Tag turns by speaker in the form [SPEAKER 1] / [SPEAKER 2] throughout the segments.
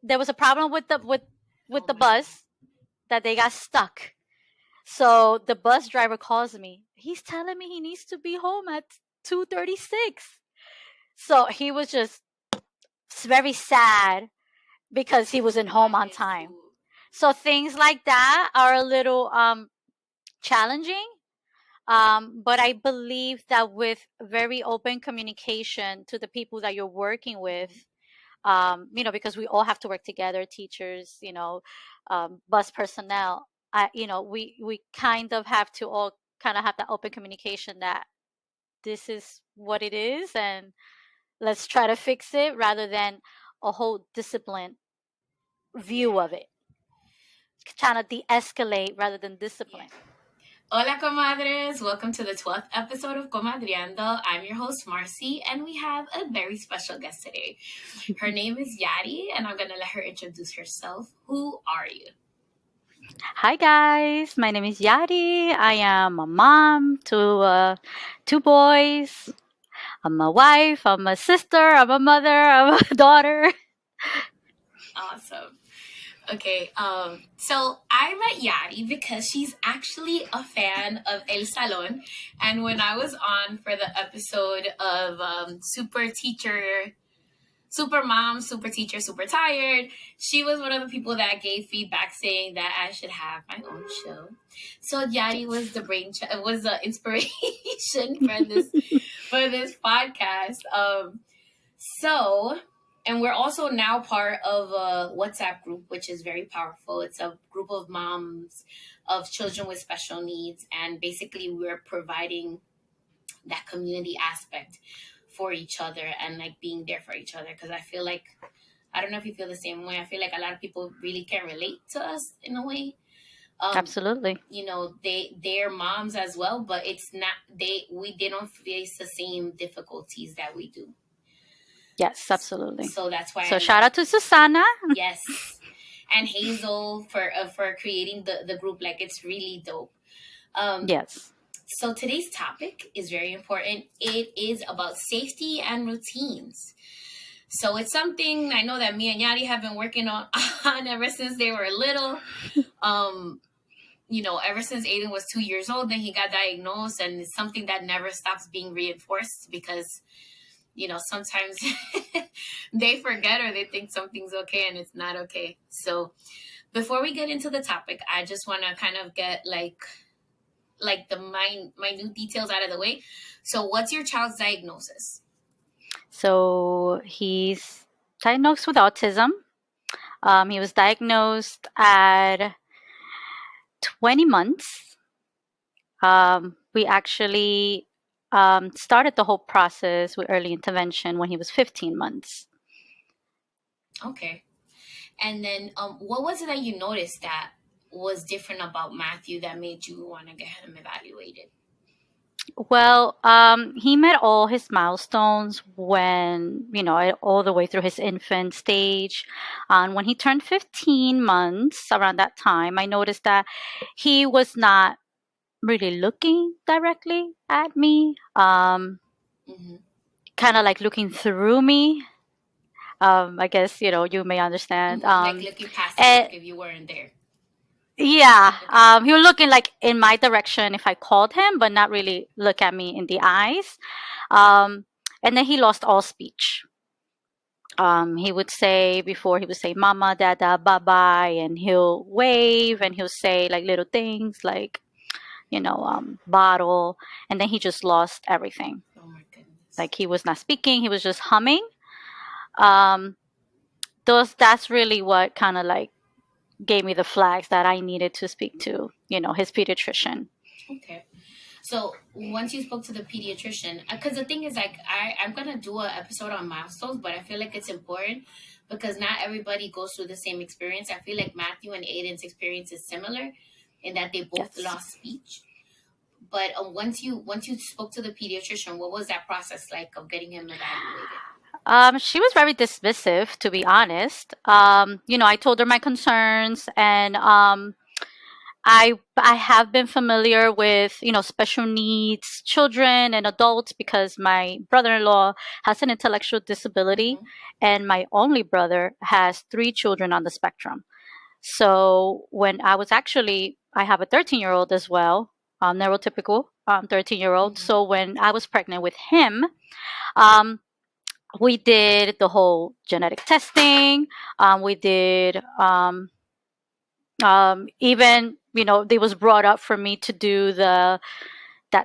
[SPEAKER 1] there was a problem with the bus that they got stuck. So the bus driver calls me. He's telling me he needs to be home at 2:36. So he was just very sad because he wasn't home on time. So things like that are a little challenging. But I believe that with very open communication to the people that you're working with, because we all have to work together, teachers, bus personnel. We kind of have to all kind of have that open communication that this is what it is, and let's try to fix it rather than a whole discipline view of it. Trying to de-escalate rather than discipline.
[SPEAKER 2] Hola Comadres, welcome to the 12th episode of Comadreando. I'm your host Marcy, and we have a very special guest today. Her name is Yary, and I'm going to let her introduce herself. Who are you?
[SPEAKER 1] Hi guys, my name is Yary. I am a mom to 2 boys. I'm a wife, I'm a sister, I'm a mother, I'm a daughter.
[SPEAKER 2] Awesome. Okay, so I met Yary because she's actually a fan of El Salon. And when I was on for the episode of Super Mom, Super Teacher, Super Tired, she was one of the people that gave feedback saying that I should have my own show. So Yary was the inspiration for this podcast. And we're also now part of a WhatsApp group, which is very powerful. It's a group of moms of children with special needs. And basically, we're providing that community aspect for each other and like being there for each other. Because I feel like, I don't know if you feel the same way. I feel like a lot of people really can relate to us in a way.
[SPEAKER 1] Absolutely.
[SPEAKER 2] They're moms as well, but it's not, they don't face the same difficulties that we do.
[SPEAKER 1] Yes, absolutely.
[SPEAKER 2] So that's why.
[SPEAKER 1] So shout out to Susana.
[SPEAKER 2] Yes, and Hazel for creating the group. Like, it's really dope.
[SPEAKER 1] Yes.
[SPEAKER 2] So today's topic is very important. It is about safety and routines. So it's something I know that me and Yary have been working on ever since they were little. Ever since Aiden was 2 years old, then he got diagnosed, and it's something that never stops being reinforced because sometimes they forget or they think something's okay and it's not okay. So before we get into the topic, I just want to kind of get like the minute details out of the way. So what's your child's diagnosis?
[SPEAKER 1] So he's diagnosed with autism. He was diagnosed at 20 months. We actually started the whole process with early intervention when he was 15 months.
[SPEAKER 2] Okay. And then what was it that you noticed that was different about Matthew that made you want to get him evaluated?
[SPEAKER 1] Well, he met all his milestones when, all the way through his infant stage. And when he turned 15 months, around that time, I noticed that he was not really looking directly at me, kind of like looking through me. I guess, you may understand.
[SPEAKER 2] Like looking past you, like if you weren't there.
[SPEAKER 1] Yeah, he was looking like in my direction if I called him, but not really look at me in the eyes. And then he lost all speech. He would say mama, dada, bye-bye, and he'll wave and he'll say like little things like, bottle, and then he just lost everything.
[SPEAKER 2] Oh my goodness.
[SPEAKER 1] Like he was not speaking, he was just humming. That's really what kind of like gave me the flags that I needed to speak to, his pediatrician.
[SPEAKER 2] Okay. So once you spoke to the pediatrician, because the thing is, like, I'm going to do an episode on milestones, but I feel like it's important because not everybody goes through the same experience. I feel like Matthew and Aiden's experience is similar in that they both lost speech. But once you spoke to the pediatrician, what was that process like of getting him evaluated?
[SPEAKER 1] She was very dismissive, to be honest. I told her my concerns, and I have been familiar with, special needs children and adults because my brother-in-law has an intellectual disability,
[SPEAKER 2] Mhm.
[SPEAKER 1] and my only brother has three children on the spectrum. So when I have a 13-year-old as well, neurotypical 13-year-old.
[SPEAKER 2] Mhm.
[SPEAKER 1] So when I was pregnant with him, um, we did the whole genetic testing. We did even, it was brought up for me to do that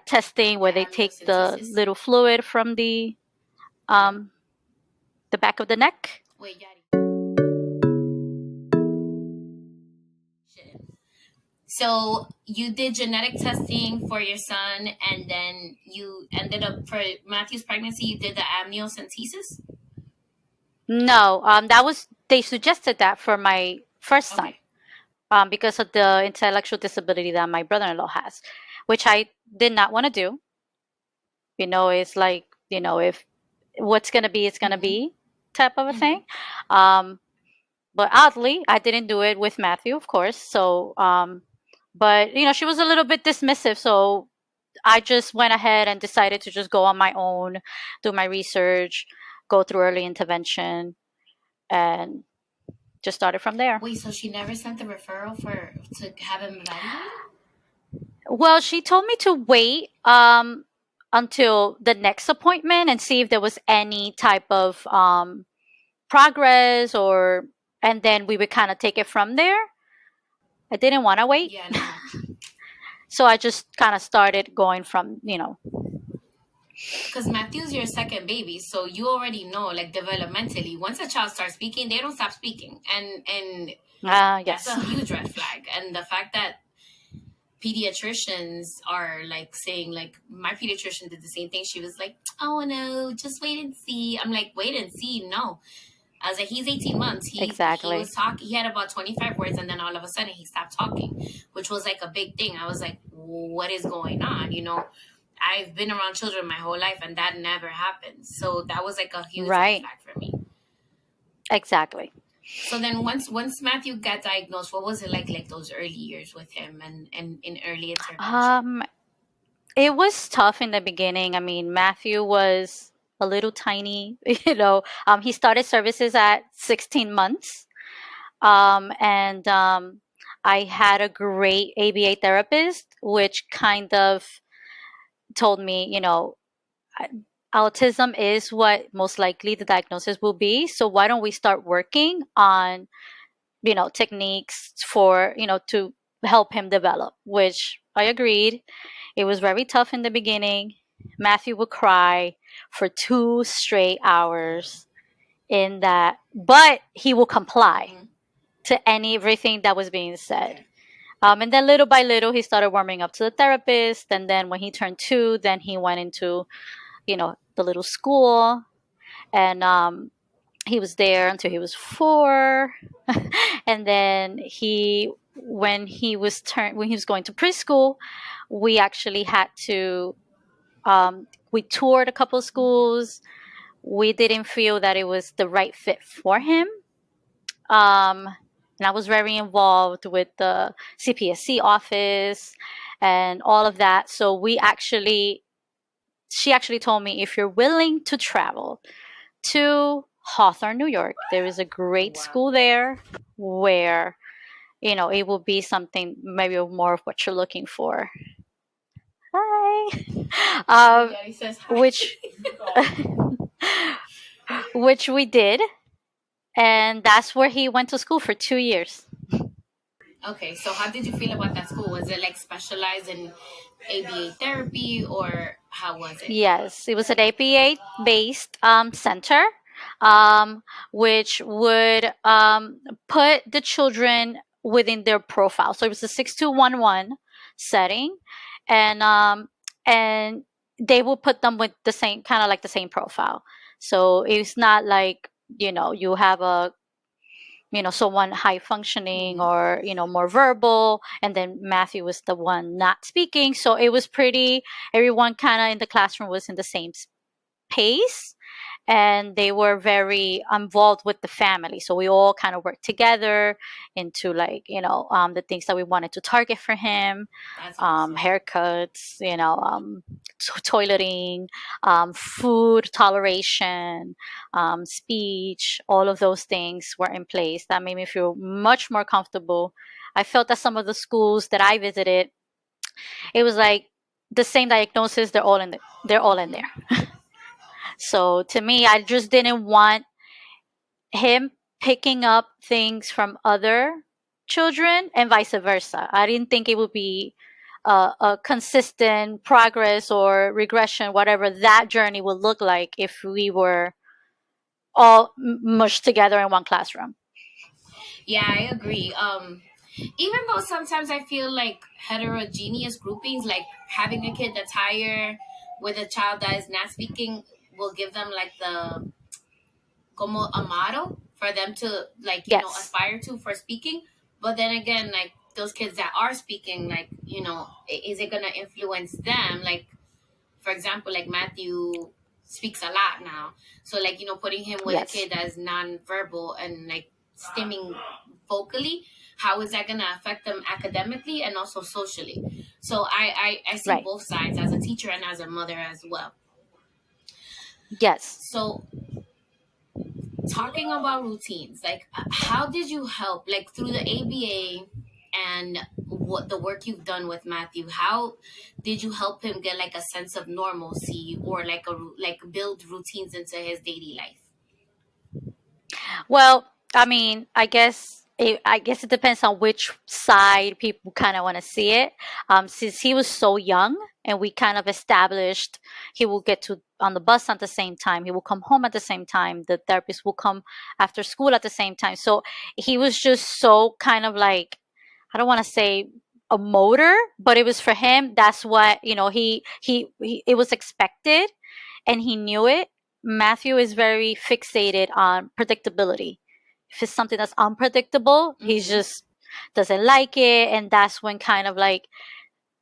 [SPEAKER 1] testing
[SPEAKER 2] The
[SPEAKER 1] where they take the
[SPEAKER 2] amniocentesis.
[SPEAKER 1] little fluid from
[SPEAKER 2] Hello.
[SPEAKER 1] um, the back of the neck.
[SPEAKER 2] Wait, Yari. Shit. So you did genetic testing for your son, and then you ended up for Matthew's pregnancy. You did the amniocentesis.
[SPEAKER 1] No, they suggested that for my first son,
[SPEAKER 2] Okay.
[SPEAKER 1] because of the intellectual disability that my brother-in-law has, which I did not want to do. It's like, if what's gonna be, it's gonna
[SPEAKER 2] Mhm.
[SPEAKER 1] be type of a thing.
[SPEAKER 2] Mhm.
[SPEAKER 1] Um, but oddly, I didn't do it with Matthew, of course. So, but she was a little bit dismissive, so I just went ahead and decided to just go on my own, do my research, go through early intervention, and just started from there.
[SPEAKER 2] Wait, so she never sent the referral for to have him evaluated?
[SPEAKER 1] Well, she told me to wait until the next appointment and see if there was any type of progress, and then we would kind of take it from there. I didn't want to wait.
[SPEAKER 2] Yeah, no.
[SPEAKER 1] So I just kind of started going from,
[SPEAKER 2] Because Matthew's your second baby, so you already know, like developmentally, once a child starts speaking, they don't stop speaking, and that's
[SPEAKER 1] yes.
[SPEAKER 2] a huge red flag. And the fact that pediatricians are like saying, like my pediatrician did the same thing. She was like, "Oh no, just wait and see." I'm like, "Wait and see." No, I was like, "He's 18 months. He
[SPEAKER 1] Exactly.
[SPEAKER 2] was talking. He had about 25 words, and then all of a sudden he stopped talking, which was like a big thing. I was like, "What is going on?" I've been around children my whole life, and that never happens. So that was like a huge red
[SPEAKER 1] Right.
[SPEAKER 2] flag for me.
[SPEAKER 1] Exactly.
[SPEAKER 2] So then once Matthew got diagnosed, what was it like those early years with him and in early intervention?
[SPEAKER 1] Um, it was tough in the beginning. I mean, Matthew was a little tiny, he started services at 16 months. And I had a great ABA therapist, which kind of told me, autism is what most likely the diagnosis will be. So why don't we start working on, techniques for, to help him develop, which I agreed. It was very tough in the beginning. Matthew would cry for 2 straight hours in that, but he will comply
[SPEAKER 2] Mm-hmm.
[SPEAKER 1] to everything that was being said.
[SPEAKER 2] Okay.
[SPEAKER 1] And then little by little, he started warming up to the therapist. And then when he turned 2, then he went into, the little school. And he was there until he was 4. And then when he was going to preschool, we actually had to, we toured a couple of schools. We didn't feel that it was the right fit for him. And I was very involved with the CPSC office and all of that. So she actually told me, if you're willing to travel to Hawthorne, New York, there is a great
[SPEAKER 2] Wow.
[SPEAKER 1] school there where, it will be something maybe more of what you're looking for. Hi.
[SPEAKER 2] Yari says hi.
[SPEAKER 1] Which, which we did. And that's where he went to school for 2 years.
[SPEAKER 2] Okay, so how did you feel about that school? Was it like specialized in ABA therapy, or how was it?
[SPEAKER 1] Yes, it was an APA based center, which would put the children within their profile. So it was a 6211 setting, and and they will put them with the same kind of like the same profile. So it's not like, you have a, someone high functioning
[SPEAKER 2] Mm-hmm.
[SPEAKER 1] or, more verbal, and then Matthew was the one not speaking. So it was pretty, everyone kind of in the classroom was in the same pace. and they were very involved with the family. So we all kind of worked together into like, the things that we wanted to target for him,
[SPEAKER 2] That's awesome.
[SPEAKER 1] haircuts, toileting, food toleration, speech, all of those things were in place that made me feel much more comfortable. I felt that some of the schools that I visited, it was like the same diagnosis, they're all in
[SPEAKER 2] Hmm.
[SPEAKER 1] there. So to me, I just didn't want him picking up things from other children and vice versa. I didn't think it would be a consistent progress or regression, whatever that journey would look like if we were all mushed together in one classroom.
[SPEAKER 2] Yeah, I agree. Even though sometimes I feel like heterogeneous groupings, like having a kid that's higher with a child that is not speaking, will give them like the como a model for them to like
[SPEAKER 1] Yes,
[SPEAKER 2] aspire to for speaking. But then again, like those kids that are speaking, like is it gonna influence them? Like for example, like Matthew speaks a lot now, so like putting him with a
[SPEAKER 1] yes,
[SPEAKER 2] kid that is non-verbal and like stimming vocally, how is that going to affect them academically and also socially? So I see
[SPEAKER 1] right,
[SPEAKER 2] both sides as a teacher and as a mother as well.
[SPEAKER 1] yes.
[SPEAKER 2] So talking about routines, like how did you help like through the ABA and what the work you've done with Matthew, how did you help him get like a sense of normalcy or like like build routines into his daily life?
[SPEAKER 1] Well, I mean, I guess it depends on which side people kind of want to see it. Since he was so young, and we kind of established he will get to on the bus at the same time, he will come home at the same time. The therapist will come after school at the same time. So he was just so kind of like, I don't want to say a motor, but it was for him. That's what he it was expected, and he knew it. Matthew is very fixated on predictability. If it's something that's unpredictable, he
[SPEAKER 2] Mm-hmm.
[SPEAKER 1] just doesn't like it. And that's when kind of like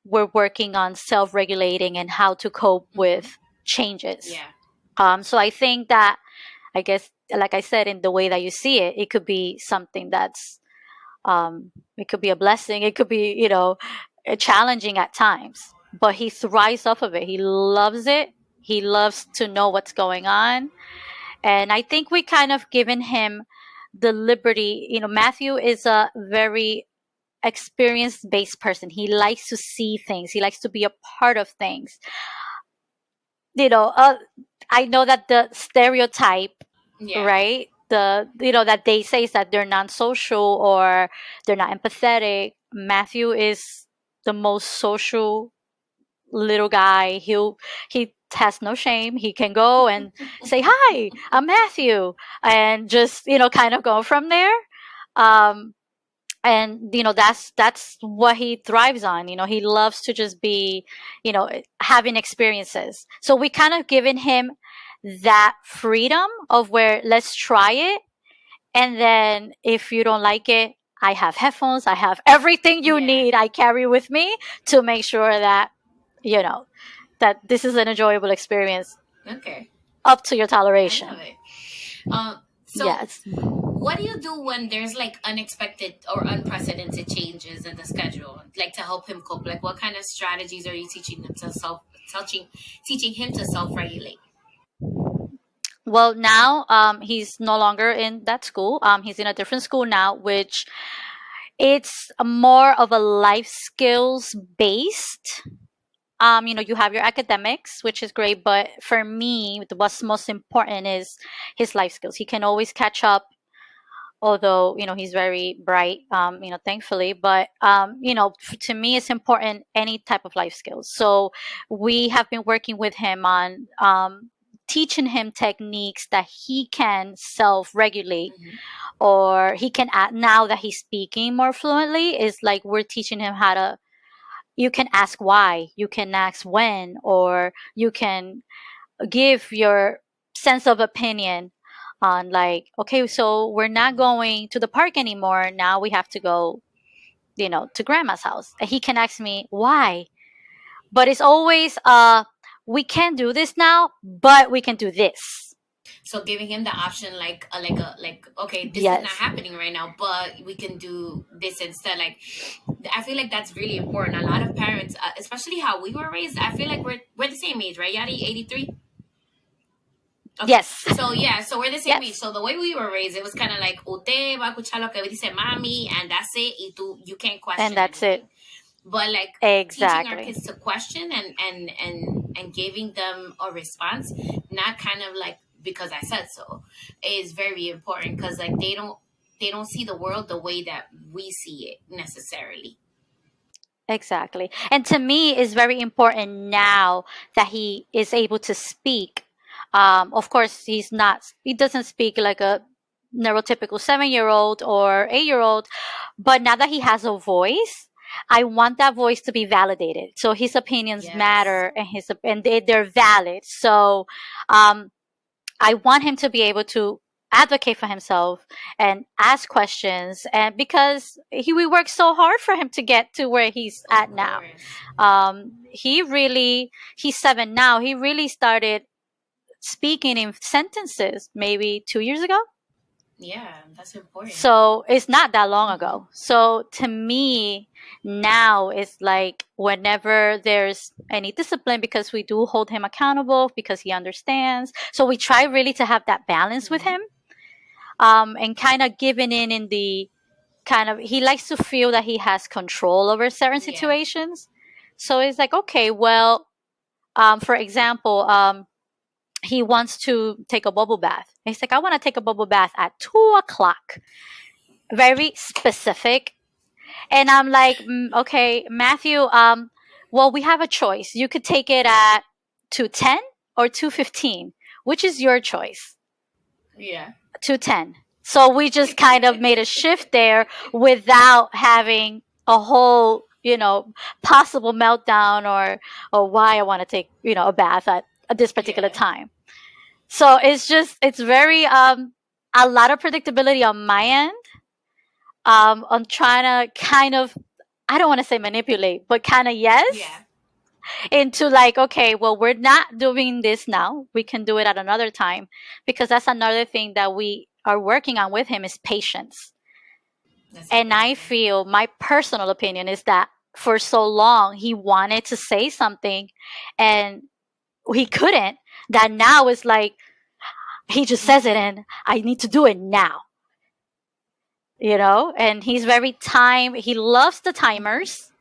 [SPEAKER 1] we're working on self regulating and how to cope
[SPEAKER 2] Mm-hmm.
[SPEAKER 1] with changes.
[SPEAKER 2] Yeah.
[SPEAKER 1] So I think that, I guess, like I said, in the way that you see it, it could be something that's, it could be a blessing. It could be, challenging at times, but he thrives off of it. He loves it. He loves to know what's going on. And I think we kind of given him the liberty. Matthew is a very experience based person. He likes to see things, he likes to be a part of things. You know, uh, I know that the stereotype,
[SPEAKER 2] Yeah.
[SPEAKER 1] right? That they say is that they're non-social or they're not empathetic. Matthew is the most social little guy. He has no shame. He can go and say, "Hi, I'm Matthew," and just kind of go from there. Um, and that's what he thrives on. He loves to just be, having experiences. So we kind of given him that freedom of where let's try it, and then if you don't like it, I have headphones, I have everything you
[SPEAKER 2] Yeah.
[SPEAKER 1] need, I carry with me to make sure that you know that this is an enjoyable experience
[SPEAKER 2] Okay.
[SPEAKER 1] up to your
[SPEAKER 2] I love
[SPEAKER 1] toleration.
[SPEAKER 2] it. So
[SPEAKER 1] Yes.
[SPEAKER 2] what do you do when there's like unexpected or unprecedented changes in the schedule, like to help him cope? Like, what kind of strategies are you teaching him to teaching him to self-regulate?
[SPEAKER 1] Well, now he's no longer in that school. He's in a different school now, which it's more of a life skills based. You have your academics, which is great, but for me, what's most important is his life skills. He can always catch up, although he's very bright, thankfully. But to me, it's important any type of life skills. So we have been working with him on teaching him techniques that he can self-regulate,
[SPEAKER 2] Mm-hmm.
[SPEAKER 1] or he can add. Now that he's speaking more fluently, is like we're teaching him how to, you can ask why, you can ask when, or you can give your sense of opinion on, like, okay, so we're not going to the park anymore, now we have to go to grandma's house. And he can ask me why, but it's always we can't do this now, but we can do this.
[SPEAKER 2] So giving him the option, like okay, this is not
[SPEAKER 1] Yes.
[SPEAKER 2] happening right now, but we can do this instead. Like I feel like that's really important. A lot of parents, especially how we were raised, I feel like we're the same age, right? Yari, 83. Okay,
[SPEAKER 1] Yes.
[SPEAKER 2] so yeah, so we're the same age.
[SPEAKER 1] Yes.
[SPEAKER 2] So the way we were raised, it was kind of like, usted va a escuchar lo que dice mami, and that's it. Y tú, you can't
[SPEAKER 1] And
[SPEAKER 2] question
[SPEAKER 1] that's it.
[SPEAKER 2] anything. But like teaching our
[SPEAKER 1] Exactly.
[SPEAKER 2] kids to question and giving them a response, not kind of like because I said so, is very important because like they don't see the world the way that we see it necessarily.
[SPEAKER 1] Exactly. And to me, it's very important now that he is able to speak. Of course, he doesn't speak like a neurotypical 7 year old or 8 year old, but now that he has a voice, I want that voice to be validated. So his opinions
[SPEAKER 2] Yes.
[SPEAKER 1] matter and they're valid. So, I want him to be able to advocate for himself and ask questions, and because we worked so hard for him to get to where he's
[SPEAKER 2] Of
[SPEAKER 1] at now.
[SPEAKER 2] course.
[SPEAKER 1] He's 7 now. He really started speaking in sentences maybe 2 years ago.
[SPEAKER 2] Yeah, that's important.
[SPEAKER 1] So it's not that long
[SPEAKER 2] Hmm.
[SPEAKER 1] ago. So to me, now it's like whenever there's any discipline, because we do hold him accountable because he understands. So we try really to have that balance with
[SPEAKER 2] Hmm.
[SPEAKER 1] him, and kind of giving in the kind of, he likes to feel that he has control over certain
[SPEAKER 2] Yeah.
[SPEAKER 1] situations. So it's like, okay, well, for example, he wants to take a bubble bath. He's like, I want to take a bubble bath at 2 o'clock. Very specific. And I'm like, okay, Matthew, well, we have a choice. You could take it at 2:10 or 2:15. Which is your choice?
[SPEAKER 2] Yeah.
[SPEAKER 1] 2:10. So we just kind of made a shift there without having a whole, possible meltdown, or why I want to take, a bath at this particular
[SPEAKER 2] Yeah.
[SPEAKER 1] time. So it's very, a lot of predictability on my end. I'm trying to kind of, I don't want to say manipulate, but kind of yes,
[SPEAKER 2] Yeah.
[SPEAKER 1] into like, okay, well, we're not doing this now. We can do it at another time, because that's another thing that we are working on with him is patience.
[SPEAKER 2] That's
[SPEAKER 1] And I
[SPEAKER 2] important.
[SPEAKER 1] feel, my personal opinion is that for so long he wanted to say something and he couldn't, that now it's like he just says it
[SPEAKER 2] Hmm.
[SPEAKER 1] and I need to do it now. And he's he loves the
[SPEAKER 2] Hmm.
[SPEAKER 1] timers.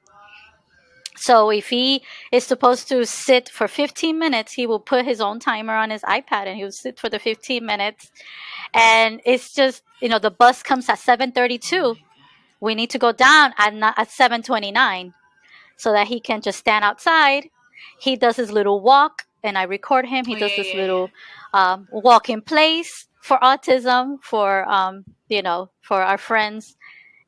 [SPEAKER 1] So if he is supposed to sit for 15 minutes, he will put his own timer on his iPad and he'll sit for the 15 minutes. And it's just, the bus comes at
[SPEAKER 2] Oh my
[SPEAKER 1] 7:32.
[SPEAKER 2] god.
[SPEAKER 1] We need to go down at 7:29 so that he can just stand outside. He does his little walk and I record him. He
[SPEAKER 2] Oh yeah,
[SPEAKER 1] does this
[SPEAKER 2] yeah, yeah.
[SPEAKER 1] little walk in place for autism, for our friends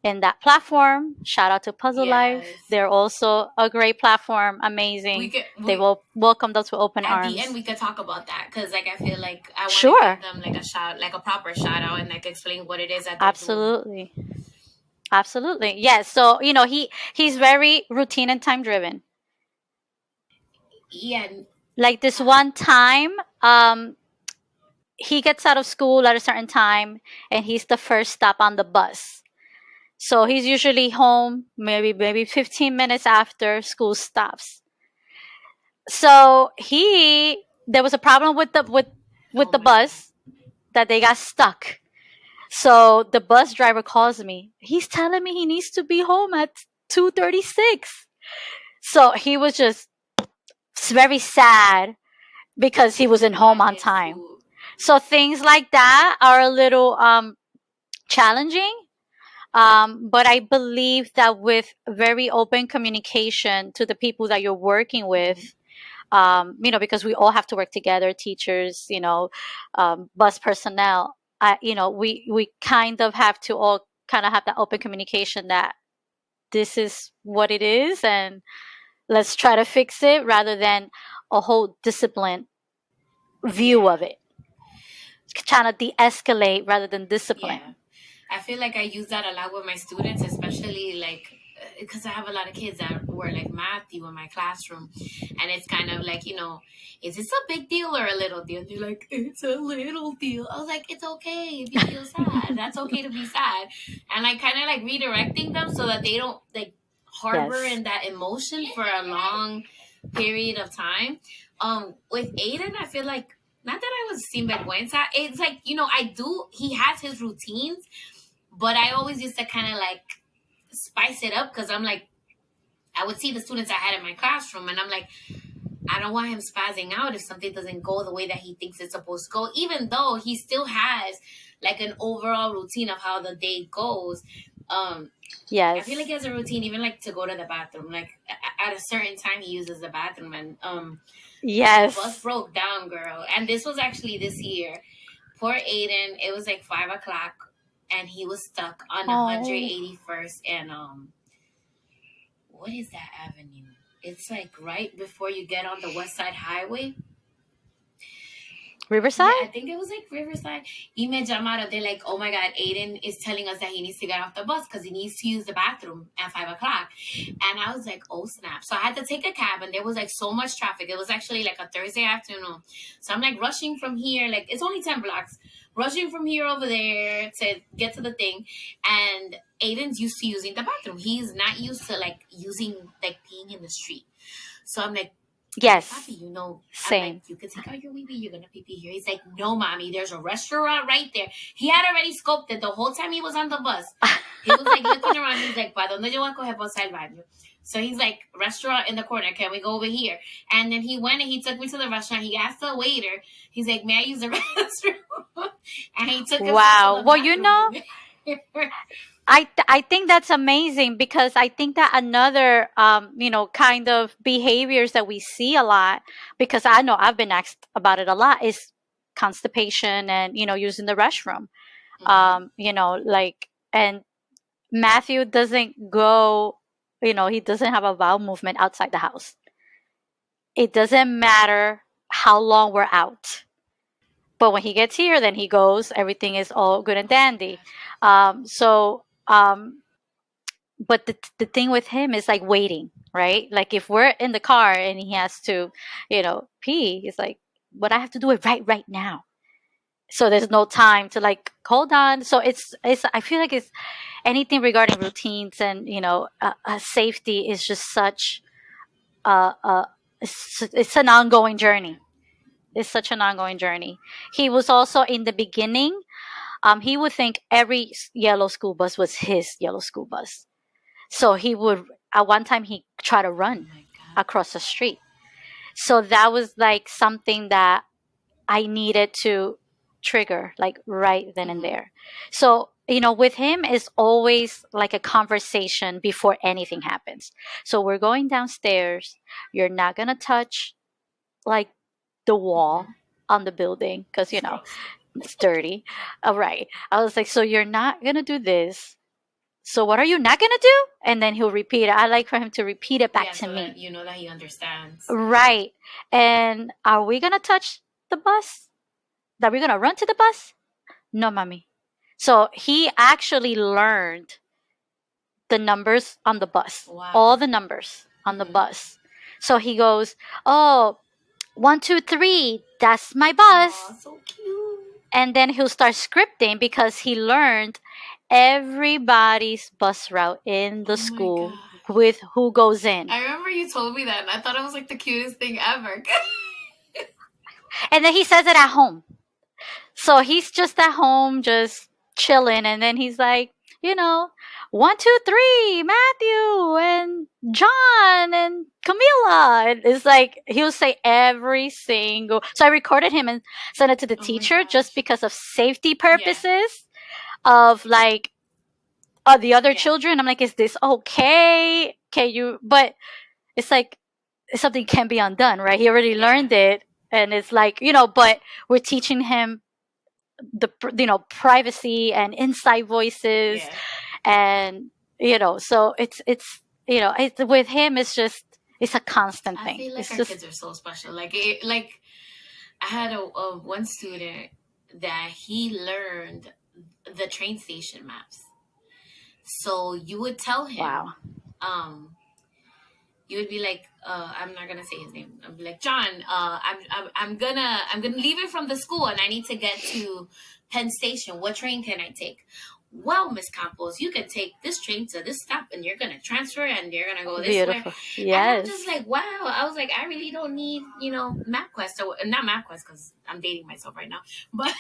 [SPEAKER 1] in that platform. Shout out to Puzzle Life.
[SPEAKER 2] Yes.
[SPEAKER 1] They're also a great platform.
[SPEAKER 2] We
[SPEAKER 1] Amazing.
[SPEAKER 2] could
[SPEAKER 1] They
[SPEAKER 2] we
[SPEAKER 1] will welcome us with open
[SPEAKER 2] At the end
[SPEAKER 1] arms.
[SPEAKER 2] we could talk about that because like I feel like I want to give
[SPEAKER 1] Sure.
[SPEAKER 2] them like a shout, like a proper shout out, and like explain what it is that they're doing.
[SPEAKER 1] Absolutely. Absolutely. Yes. So, he's very routine and time driven.
[SPEAKER 2] Yeah.
[SPEAKER 1] Like this
[SPEAKER 2] Uh-huh.
[SPEAKER 1] one time, he gets out of school at a certain time and he's the first stop on the bus. So he's usually home maybe 15 minutes after school stops. So there was a problem with
[SPEAKER 2] Oh
[SPEAKER 1] the
[SPEAKER 2] my god.
[SPEAKER 1] bus, that they got stuck. So the bus driver calls me. He's telling me he needs to be home at 2:36. So he was just very sad because he wasn't home
[SPEAKER 2] Not
[SPEAKER 1] on
[SPEAKER 2] his
[SPEAKER 1] time.
[SPEAKER 2] food.
[SPEAKER 1] So things like that are a little challenging. But I believe that with very open communication to the people that you're working with,
[SPEAKER 2] Hmm.
[SPEAKER 1] because we all have to work together, teachers, bus personnel, we kind of have to all kind of have that open communication that this is what it is and let's try to fix it, rather than a whole discipline view of
[SPEAKER 2] Yeah.
[SPEAKER 1] it. Trying to de-escalate rather than discipline.
[SPEAKER 2] Yeah. I feel like I use that a lot with my students, especially like because I have a lot of kids that were like Matthew in my classroom, and it's kind of like, is this a big deal or a little deal? And they're like, it's a little deal. I was like, it's okay if you feel sad. That's okay to be sad, and like kind of like redirecting them so that they don't like harbor
[SPEAKER 1] Yes.
[SPEAKER 2] in that emotion for a long period of time. With Aiden, I feel like not that I was sin vergüenza. It's like, I do. He has his routines, but I always used to kind of like spice it up because I'm like, I would see the students I had in my classroom, and I'm like, I don't want him spazzing out if something doesn't go the way that he thinks it's supposed to go, even though he still has like an overall routine of how the day goes. I feel like he has a routine, even like to go to the bathroom. Like at a certain time, he uses the bathroom, and
[SPEAKER 1] Yes.
[SPEAKER 2] the bus broke down, girl. And this was actually this year. Poor Aiden. It was like 5 o'clock, and he was stuck on 181st and what is that avenue? It's like right before you get on the West Side Highway.
[SPEAKER 1] Riverside?
[SPEAKER 2] Yeah, I think it was like Riverside. Y me llamaron. They're like, oh my God, Aiden is telling us that he needs to get off the bus because he needs to use the bathroom at 5 o'clock. And I was like, oh snap. So I had to take a cab, and there was like so much traffic. It was actually like a Thursday afternoon. So I'm like rushing from here. Like it's only 10 blocks. Rushing from here over there to get to the thing. And Aiden's used to using the bathroom. He's not used to like peeing in the street. So I'm like,
[SPEAKER 1] yes,
[SPEAKER 2] Papi,
[SPEAKER 1] same.
[SPEAKER 2] Like, you can take out your wee wee, you're gonna pee here. He's like, no, mommy, there's a restaurant right there. He had already scoped it the whole time he was on the bus. He was like looking around. He's like, ¿Pa dónde yo voy a coger bus al baño? So he's like, restaurant in the corner. Can we go over here? And then he went and he took me to the restaurant. He asked the waiter. He's like, may I use the restroom? And he took us
[SPEAKER 1] Wow.
[SPEAKER 2] to the
[SPEAKER 1] Well,
[SPEAKER 2] bathroom.
[SPEAKER 1] I think that's amazing because I think that another kind of behaviors that we see a lot, because I know I've been asked about it a lot, is constipation and using the restroom. And Matthew doesn't go, he doesn't have a bowel movement outside the house. It doesn't matter how long we're out. But when he gets here, then he goes, everything is all good and dandy. But the thing with him is like waiting, right? Like if we're in the car and he has to, pee, he's like, but I have to do it right now. So there's no time to like hold on. So it's I feel like it's anything regarding routines and safety is just such it's an ongoing journey. It's such an ongoing journey. He was also in the beginning. He would think every yellow school bus was his yellow school bus. So he would, at one time, he tried to run across the street. So that was like something that I needed to trigger, like right then and there. So, with him is always like a conversation before anything happens. So we're going downstairs. You're not going to touch like the wall on the building because, it's dirty. All right. I was like, so you're not going to do this. So what are you not going to do? And then he'll repeat it. I like for him to repeat it back to
[SPEAKER 2] so
[SPEAKER 1] me.
[SPEAKER 2] That you know that he understands.
[SPEAKER 1] Right. And are we going to touch the bus? Are we going to run to the bus? No, mommy. So he actually learned the numbers on the bus.
[SPEAKER 2] Wow.
[SPEAKER 1] All the numbers on the bus. So he goes, oh, 1, 2, 3. That's my bus.
[SPEAKER 2] Aww, so cute.
[SPEAKER 1] And then he'll start scripting because he learned everybody's bus route in the school with who goes in.
[SPEAKER 2] I remember you told me that, and I thought it was like the cutest thing ever.
[SPEAKER 1] And then he says it at home. So he's just at home, just chilling, and then he's like, 1, 2, 3, Matthew and John and Camila. It's like he'll say every single. So I recorded him and sent it to the teacher just because of safety purposes. Of like the other children. I'm like, is this okay? Can you? But it's like something can be undone, right? He already learned it, and it's like but we're teaching him the privacy and inside voices, and so it's with him. It's a constant thing.
[SPEAKER 2] I feel like
[SPEAKER 1] it's
[SPEAKER 2] our kids are so special. Like I had a one student that he learned the train station maps. So you would tell him um you would be like, I'm not gonna say his name. I'd be like, John, I'm gonna leave it from the school and I need to get to Penn Station. What train can I take? Well, Miss Campos, you can take this train to this stop and you're gonna transfer and you're gonna go this way.
[SPEAKER 1] Beautiful.
[SPEAKER 2] And I'm
[SPEAKER 1] Yes.
[SPEAKER 2] just like, wow. I was like, I really don't need, MapQuest, or not MapQuest because I'm dating myself right now, but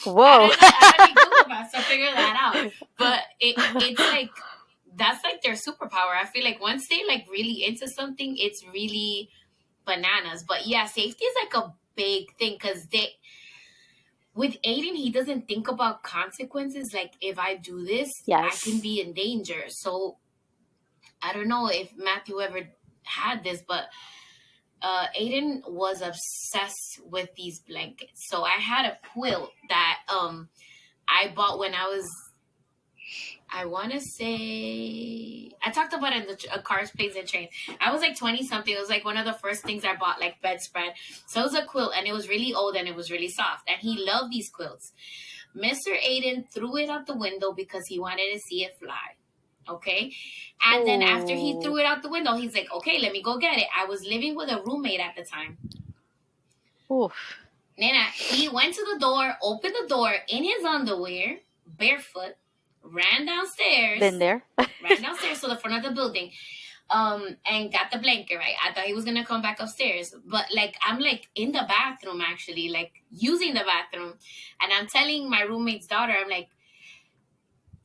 [SPEAKER 1] Whoa.
[SPEAKER 2] I don't need Google Maps to figure that out. But it's like, that's like their superpower. I feel like once they like really into something, it's really bananas. But yeah, safety is like a big thing because with Aiden, he doesn't think about consequences. Like, if I do this, I
[SPEAKER 1] Yes.
[SPEAKER 2] can be in danger. So I don't know if Matthew ever had this, but Aiden was obsessed with these blankets. So I had a quilt that I bought when I want to say, I talked about it in the Cars, Planes, and Trains. I was like 20 something. It was like one of the first things I bought, like bedspread. So it was a quilt and it was really old and it was really soft. And he loved these quilts. Mr. Aiden threw it out the window because he wanted to see it fly. Okay. And then after he threw it out the window, he's like, okay, let me go get it. I was living with a roommate at the time.
[SPEAKER 1] Oof.
[SPEAKER 2] Nena, he went to the door, opened the door in his underwear, barefoot, ran downstairs.
[SPEAKER 1] Been there.
[SPEAKER 2] Ran downstairs to the front of the building, and got the blanket, right? I thought he was gonna come back upstairs, but like I'm like in the bathroom actually, like using the bathroom, and I'm telling my roommate's daughter, I'm like,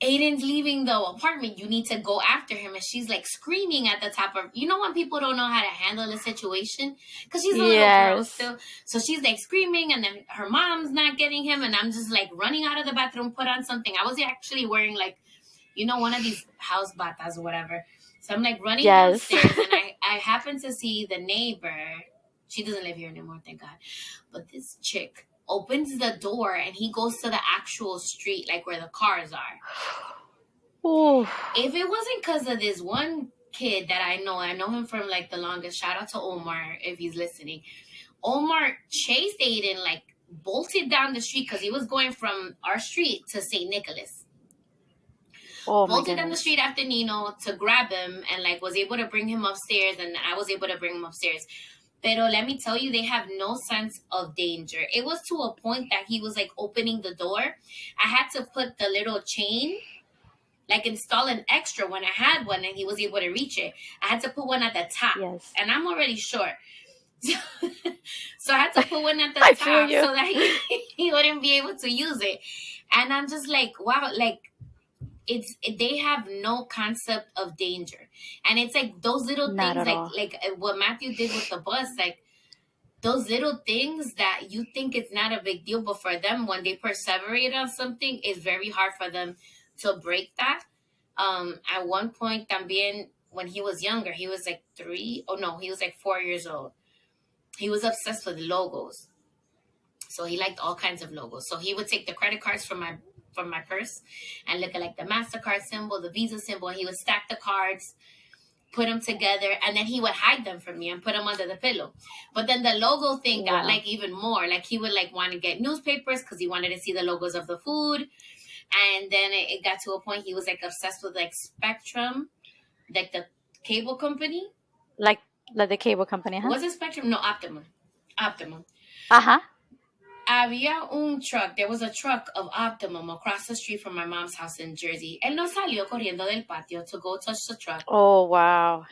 [SPEAKER 2] Aiden's leaving the apartment. You need to go after him. And she's like screaming at the top of, when people don't know how to handle a situation, because she's a little girl still. So she's like screaming, and then her mom's not getting him, and I'm just like running out of the bathroom, put on something. I was actually wearing like, one of these house batas or whatever. So I'm like running downstairs, and I happen to see the neighbor. She doesn't live here anymore, thank God. But this chick opens the door and he goes to the actual street, like where the cars are.
[SPEAKER 1] Ooh.
[SPEAKER 2] If it wasn't because of this one kid that I know him from like the longest. Shout out to Omar if he's listening. Omar chased Aiden, like bolted down the street because he was going from our street to St. Nicholas. Bolted down the street after Nino to grab him and like was able to bring him upstairs, and I was able to bring him upstairs. Pero let me tell you, they have no sense of danger. It was to a point that he was like opening the door. I had to put the little chain, like install an extra when I had one and he was able to reach it. I had to put one at the top.
[SPEAKER 1] Yes.
[SPEAKER 2] And I'm already short. So I had to put one at the top so that he wouldn't be able to use it. And I'm just like, wow, like, they have no concept of danger. And it's like those little things, like what Matthew did with the bus, like those little things that you think it's not a big deal, but for them, when they perseverate on something, it's very hard for them to break that. At one point, también, when he was younger, he was like 4 years old. He was obsessed with logos. So he liked all kinds of logos. So he would take the credit cards from my purse and look at like the MasterCard symbol, the Visa symbol. He would stack the cards, put them together, and then he would hide them from me and put them under the pillow. But then the logo thing got like even more. Like he would like want to get newspapers because he wanted to see the logos of the food. And then it got to a point he was like obsessed with like Spectrum, like the cable company.
[SPEAKER 1] Like the cable company, huh?
[SPEAKER 2] Was it Spectrum? No, Optimum.
[SPEAKER 1] Uh-huh.
[SPEAKER 2] Había un truck. There was a truck of Optimum across the street from my mom's house in Jersey. Él no salió corriendo del patio to go touch the truck.
[SPEAKER 1] Oh, wow.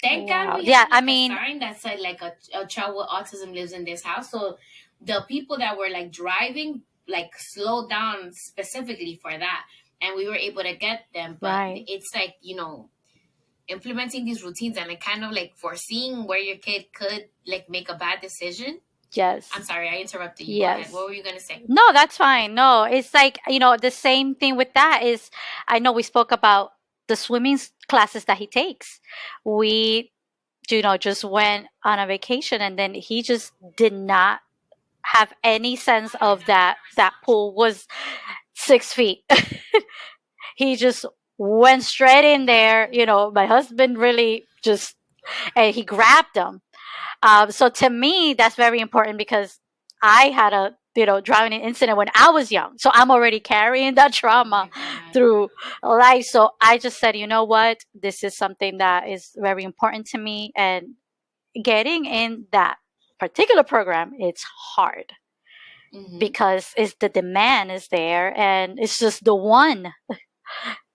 [SPEAKER 2] Thank God we have a sign that said like a child with autism lives in this house. So the people that were like driving like slowed down specifically for that. And we were able to get them. But it's like, implementing these routines and like kind of like foreseeing where your kid could like make a bad decision.
[SPEAKER 1] Yes.
[SPEAKER 2] I'm sorry, I interrupted you.
[SPEAKER 1] Yes.
[SPEAKER 2] Go ahead. What were you going to say?
[SPEAKER 1] No, that's fine. No, it's like, the same thing with that is, I know we spoke about the swimming classes that he takes. We, just went on a vacation and then he just did not have any sense of that pool was 6 feet. He just went straight in there. My husband really just, he grabbed him. So to me, that's very important because I had a drowning incident when I was young. So I'm already carrying that
[SPEAKER 2] Oh my
[SPEAKER 1] trauma
[SPEAKER 2] God.
[SPEAKER 1] through life. So I just said, you know what? This is something that is very important to me. And getting in that particular program, it's hard
[SPEAKER 2] Mm-hmm.
[SPEAKER 1] because it's the demand is there and it's just the one,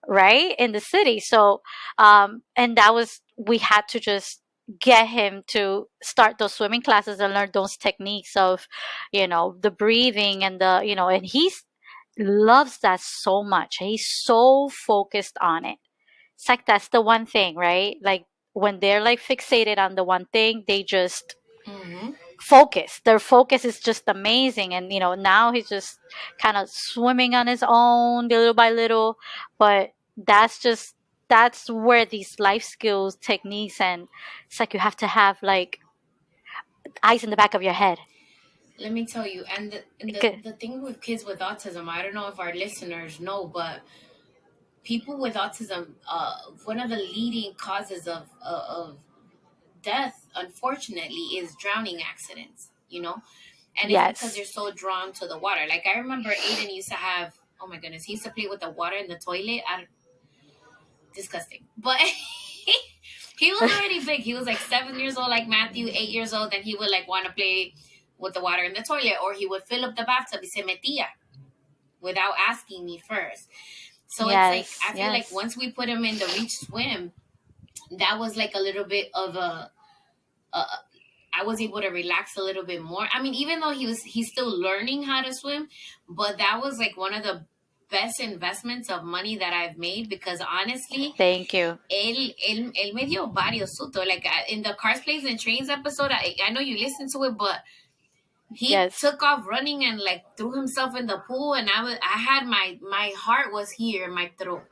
[SPEAKER 1] right, in the city. So and that was, we had to just get him to start those swimming classes and learn those techniques of the breathing and and he's loves that so much. He's so focused on it. It's like that's the one thing, right? Like when they're like fixated on the one thing, they just
[SPEAKER 2] Mm-hmm.
[SPEAKER 1] focus. Their focus is just amazing. And now he's just kind of swimming on his own little by little. But that's where these life skills, techniques, and it's like you have to have like eyes in the back of your head.
[SPEAKER 2] Let me tell you, and
[SPEAKER 1] Good.
[SPEAKER 2] the thing with kids with autism, I don't know if our listeners know, but people with autism, one of the leading causes of death, unfortunately, is drowning accidents. And it's because
[SPEAKER 1] Yes.
[SPEAKER 2] they're so drawn to the water. Like I remember Aiden used to have. Oh my goodness, he used to play with the water in the toilet. Disgusting, but he was already big. He was like 7 years old, like Matthew, 8 years old, and he would like want to play with the water in the toilet, or he would fill up the bathtub. Y se metía without asking me first. So it's like
[SPEAKER 1] Yes.
[SPEAKER 2] I feel like
[SPEAKER 1] Yes.
[SPEAKER 2] once we put him in the reach swim, that was like a little bit of a I was able to relax a little bit more. I mean, even though he's still learning how to swim, but that was like one of the best investments of money that I've made because honestly,
[SPEAKER 1] Thank you.
[SPEAKER 2] él me dio varios sustos. Like in the Cars, Planes, and Trains episode, I know you listened to it, but he
[SPEAKER 1] Yes.
[SPEAKER 2] took off running and like threw himself in the pool, and I had my heart was here in my throat.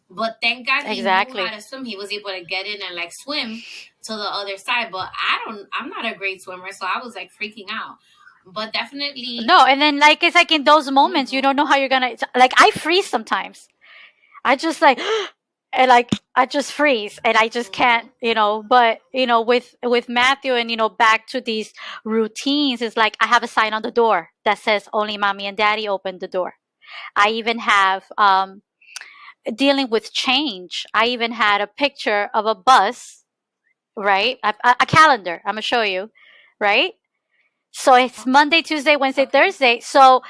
[SPEAKER 2] But thank God he knew how
[SPEAKER 1] Exactly.
[SPEAKER 2] to swim. He was able to get in and like swim to the other side. But I'm not a great swimmer, so I was like freaking out. But definitely,
[SPEAKER 1] No, and then like it's like in those moments you
[SPEAKER 2] mm-hmm,
[SPEAKER 1] don't know how you're gonna, like I freeze sometimes. I just like and like I just freeze and I just
[SPEAKER 2] mm-hmm,
[SPEAKER 1] can't, but with Matthew and back to these routines, it's like I have a sign on the door that says only mommy and daddy open the door. I even have dealing with change. I even had a picture of a bus, right? A calendar. I'm gonna show you, right? So it's Monday, Tuesday, Wednesday,
[SPEAKER 2] okay,
[SPEAKER 1] Thursday. So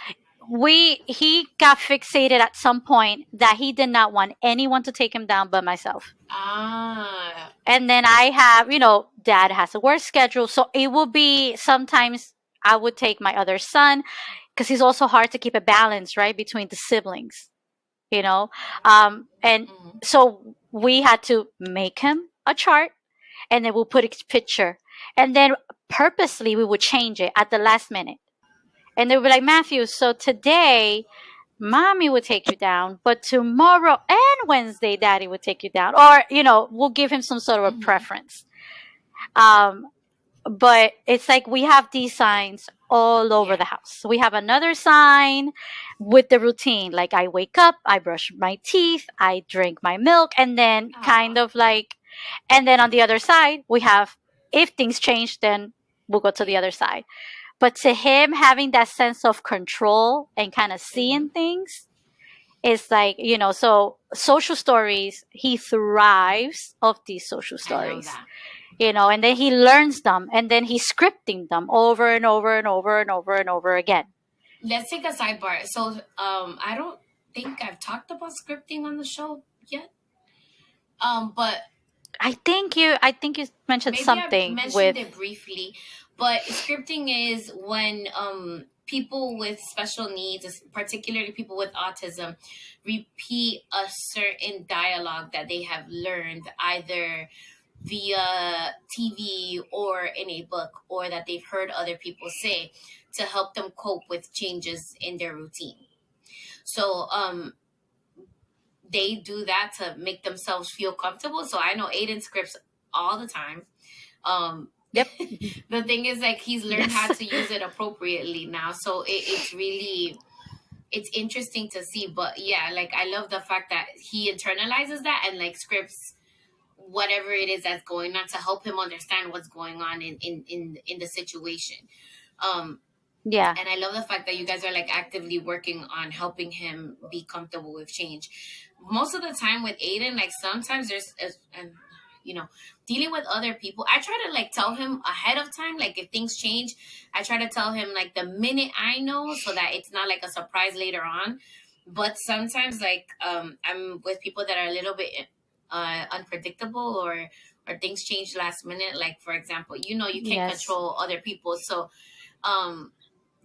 [SPEAKER 1] he got fixated at some point that he did not want anyone to take him down but myself.
[SPEAKER 2] ah,
[SPEAKER 1] And then I have, dad has a work schedule. So it will be sometimes I would take my other son because he's also hard to keep a balance, right, between the siblings, you know? And
[SPEAKER 2] mm-hmm,
[SPEAKER 1] so we had to make him a chart and then we'll put a picture. And then purposely we would change it at the last minute. And they would be like, Matthew, so today mommy would take you down, but tomorrow and Wednesday daddy would take you down. Or, we'll give him some sort of a
[SPEAKER 2] mm-hmm,
[SPEAKER 1] preference. Um, but it's like we have these signs all over
[SPEAKER 2] yeah,
[SPEAKER 1] the house. We have another sign with the routine. Like I wake up, I brush my teeth, I drink my milk, and then kind
[SPEAKER 2] ah,
[SPEAKER 1] of like, and then on the other side, we have if things change, then we'll go to the
[SPEAKER 2] yeah,
[SPEAKER 1] other side. But to him, having that sense of control and kind of
[SPEAKER 2] mm-hmm.
[SPEAKER 1] seeing things is like, so social stories, he thrives of these social
[SPEAKER 2] I love
[SPEAKER 1] stories,
[SPEAKER 2] that.
[SPEAKER 1] and then he learns them and then he's scripting them over and over and over and over and over again.
[SPEAKER 2] Let's take a sidebar. So, I don't think I've talked about scripting on the show yet. But
[SPEAKER 1] I think you mentioned
[SPEAKER 2] maybe I
[SPEAKER 1] something
[SPEAKER 2] mentioned
[SPEAKER 1] with
[SPEAKER 2] it briefly, but scripting is when people with special needs, particularly people with autism, repeat a certain dialogue that they have learned either via TV or in a book or that they've heard other people say to help them cope with changes in their routine. So they do that to make themselves feel comfortable. So I know Aiden scripts all the time. Um,
[SPEAKER 1] yep.
[SPEAKER 2] the thing is, like, he's learned how
[SPEAKER 1] Yes.
[SPEAKER 2] to use it appropriately now. So it's really it's interesting to see. But yeah, like I love the fact that he internalizes that and like scripts whatever it is that's going on to help him understand what's going on in the situation. Um,
[SPEAKER 1] Yeah.
[SPEAKER 2] And I love the fact that you guys are like actively working on helping him be comfortable with change. Most of the time with Aiden, like sometimes and you know, dealing with other people, I try to like tell him ahead of time, like if things change, I try to tell him like the minute I know, so that it's not like a surprise later on. But sometimes like I'm with people that are a little bit unpredictable, or things change last minute. Like for example, you can't
[SPEAKER 1] Yes.
[SPEAKER 2] control other people, so um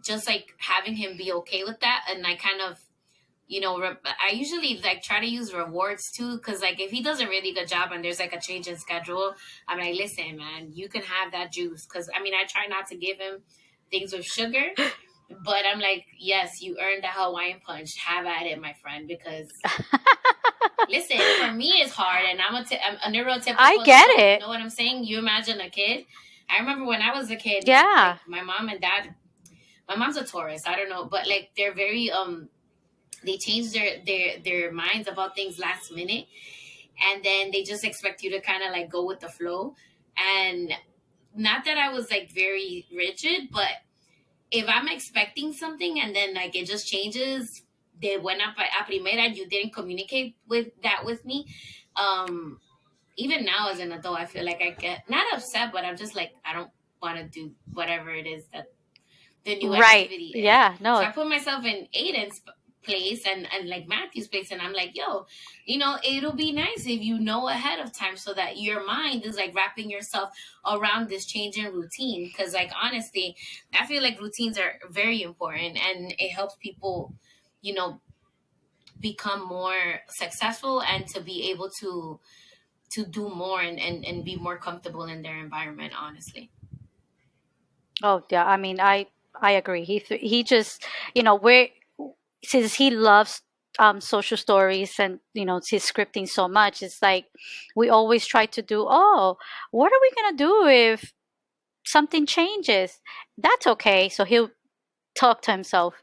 [SPEAKER 2] just like having him be okay with that. And I kind of, I usually like try to use rewards too, because like if he does a really good job and there's like a change in schedule, I'm like, listen man, you can have that juice. Because I mean, I try not to give him things with sugar, but I'm like, yes, you earned the Hawaiian punch, have at it my friend. Because listen, for me it's hard, and I'm a
[SPEAKER 1] I
[SPEAKER 2] neurotypical
[SPEAKER 1] get
[SPEAKER 2] adult, you
[SPEAKER 1] it.
[SPEAKER 2] know what I'm saying? You imagine a kid. I remember when I was a kid,
[SPEAKER 1] Yeah.
[SPEAKER 2] like my mom and dad, my mom's a Taurus. I don't know, but like they're very they change their minds about things last minute, and then they just expect you to kind of like go with the flow. And not that I was like very rigid, but if I'm expecting something and then like it just changes de buena a primera, you didn't communicate with that with me. Um, Even now as an adult, I feel like I get not upset, but I'm just like I don't want to do whatever it is that the new
[SPEAKER 1] Right.
[SPEAKER 2] activity is.
[SPEAKER 1] Yeah.
[SPEAKER 2] So
[SPEAKER 1] No.
[SPEAKER 2] I put myself in Aiden's place and like Matthew's place, and I'm like, yo, it'll be nice if you know ahead of time, so that your mind is like wrapping yourself around this change in routine. Because like honestly, I feel like routines are very important, and it helps people, you know, become more successful and to be able to do more and be more comfortable in their environment, honestly.
[SPEAKER 1] Oh yeah. I mean, I agree. He just, we're since he loves social stories, and his scripting so much. It's like we always try to do. Oh, what are we gonna do if something changes? That's okay. So he'll talk to himself.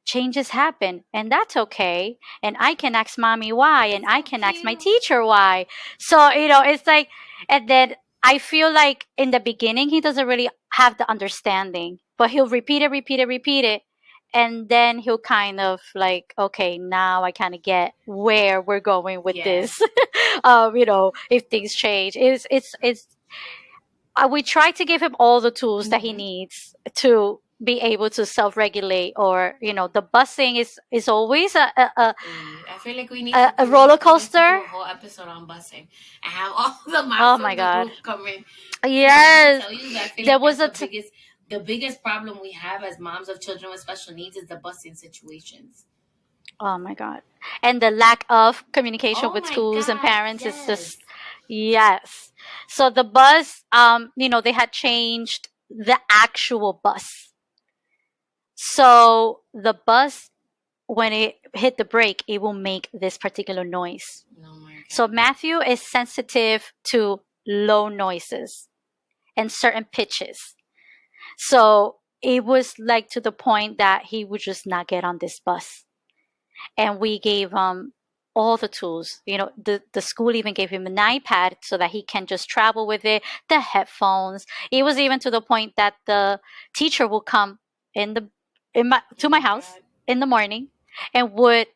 [SPEAKER 1] Changes happen, and that's okay, and I can ask mommy why, and I
[SPEAKER 2] So
[SPEAKER 1] can ask my
[SPEAKER 2] cute.
[SPEAKER 1] teacher why. So it's like, and then I feel like in the beginning he doesn't really have the understanding, but he'll repeat it, and then he'll kind of like, okay, now I kind of get where we're going with
[SPEAKER 2] Yes.
[SPEAKER 1] this. If things change, it's we try to give him all the tools that he
[SPEAKER 2] Mm-hmm.
[SPEAKER 1] needs to be able to self-regulate. Or the busing is always
[SPEAKER 2] I feel like we need to
[SPEAKER 1] a
[SPEAKER 2] do
[SPEAKER 1] roller
[SPEAKER 2] we need to do
[SPEAKER 1] coaster.
[SPEAKER 2] a whole episode on busing and have all the moms
[SPEAKER 1] Oh my
[SPEAKER 2] from the
[SPEAKER 1] god.
[SPEAKER 2] group come in. Because let me
[SPEAKER 1] Yes.
[SPEAKER 2] tell you, I feel
[SPEAKER 1] There
[SPEAKER 2] like
[SPEAKER 1] was
[SPEAKER 2] that's
[SPEAKER 1] a
[SPEAKER 2] the biggest problem we have as moms of children with special needs is the busing situations.
[SPEAKER 1] oh my god, and the lack of communication
[SPEAKER 2] Oh
[SPEAKER 1] with
[SPEAKER 2] my
[SPEAKER 1] schools and
[SPEAKER 2] god,
[SPEAKER 1] parents is
[SPEAKER 2] yes.
[SPEAKER 1] just, yes. So the bus, they had changed the actual bus. So the bus, when it hit the brake, it will make this particular noise.
[SPEAKER 2] Oh my
[SPEAKER 1] So
[SPEAKER 2] god.
[SPEAKER 1] Matthew is sensitive to low noises and certain pitches. So it was like to the point that he would just not get on this bus. And we gave him all the tools. The school even gave him an iPad so that he can just travel with it, the headphones. It was even to the point that the teacher will come
[SPEAKER 2] Oh
[SPEAKER 1] to my
[SPEAKER 2] my
[SPEAKER 1] house
[SPEAKER 2] god.
[SPEAKER 1] in the morning and would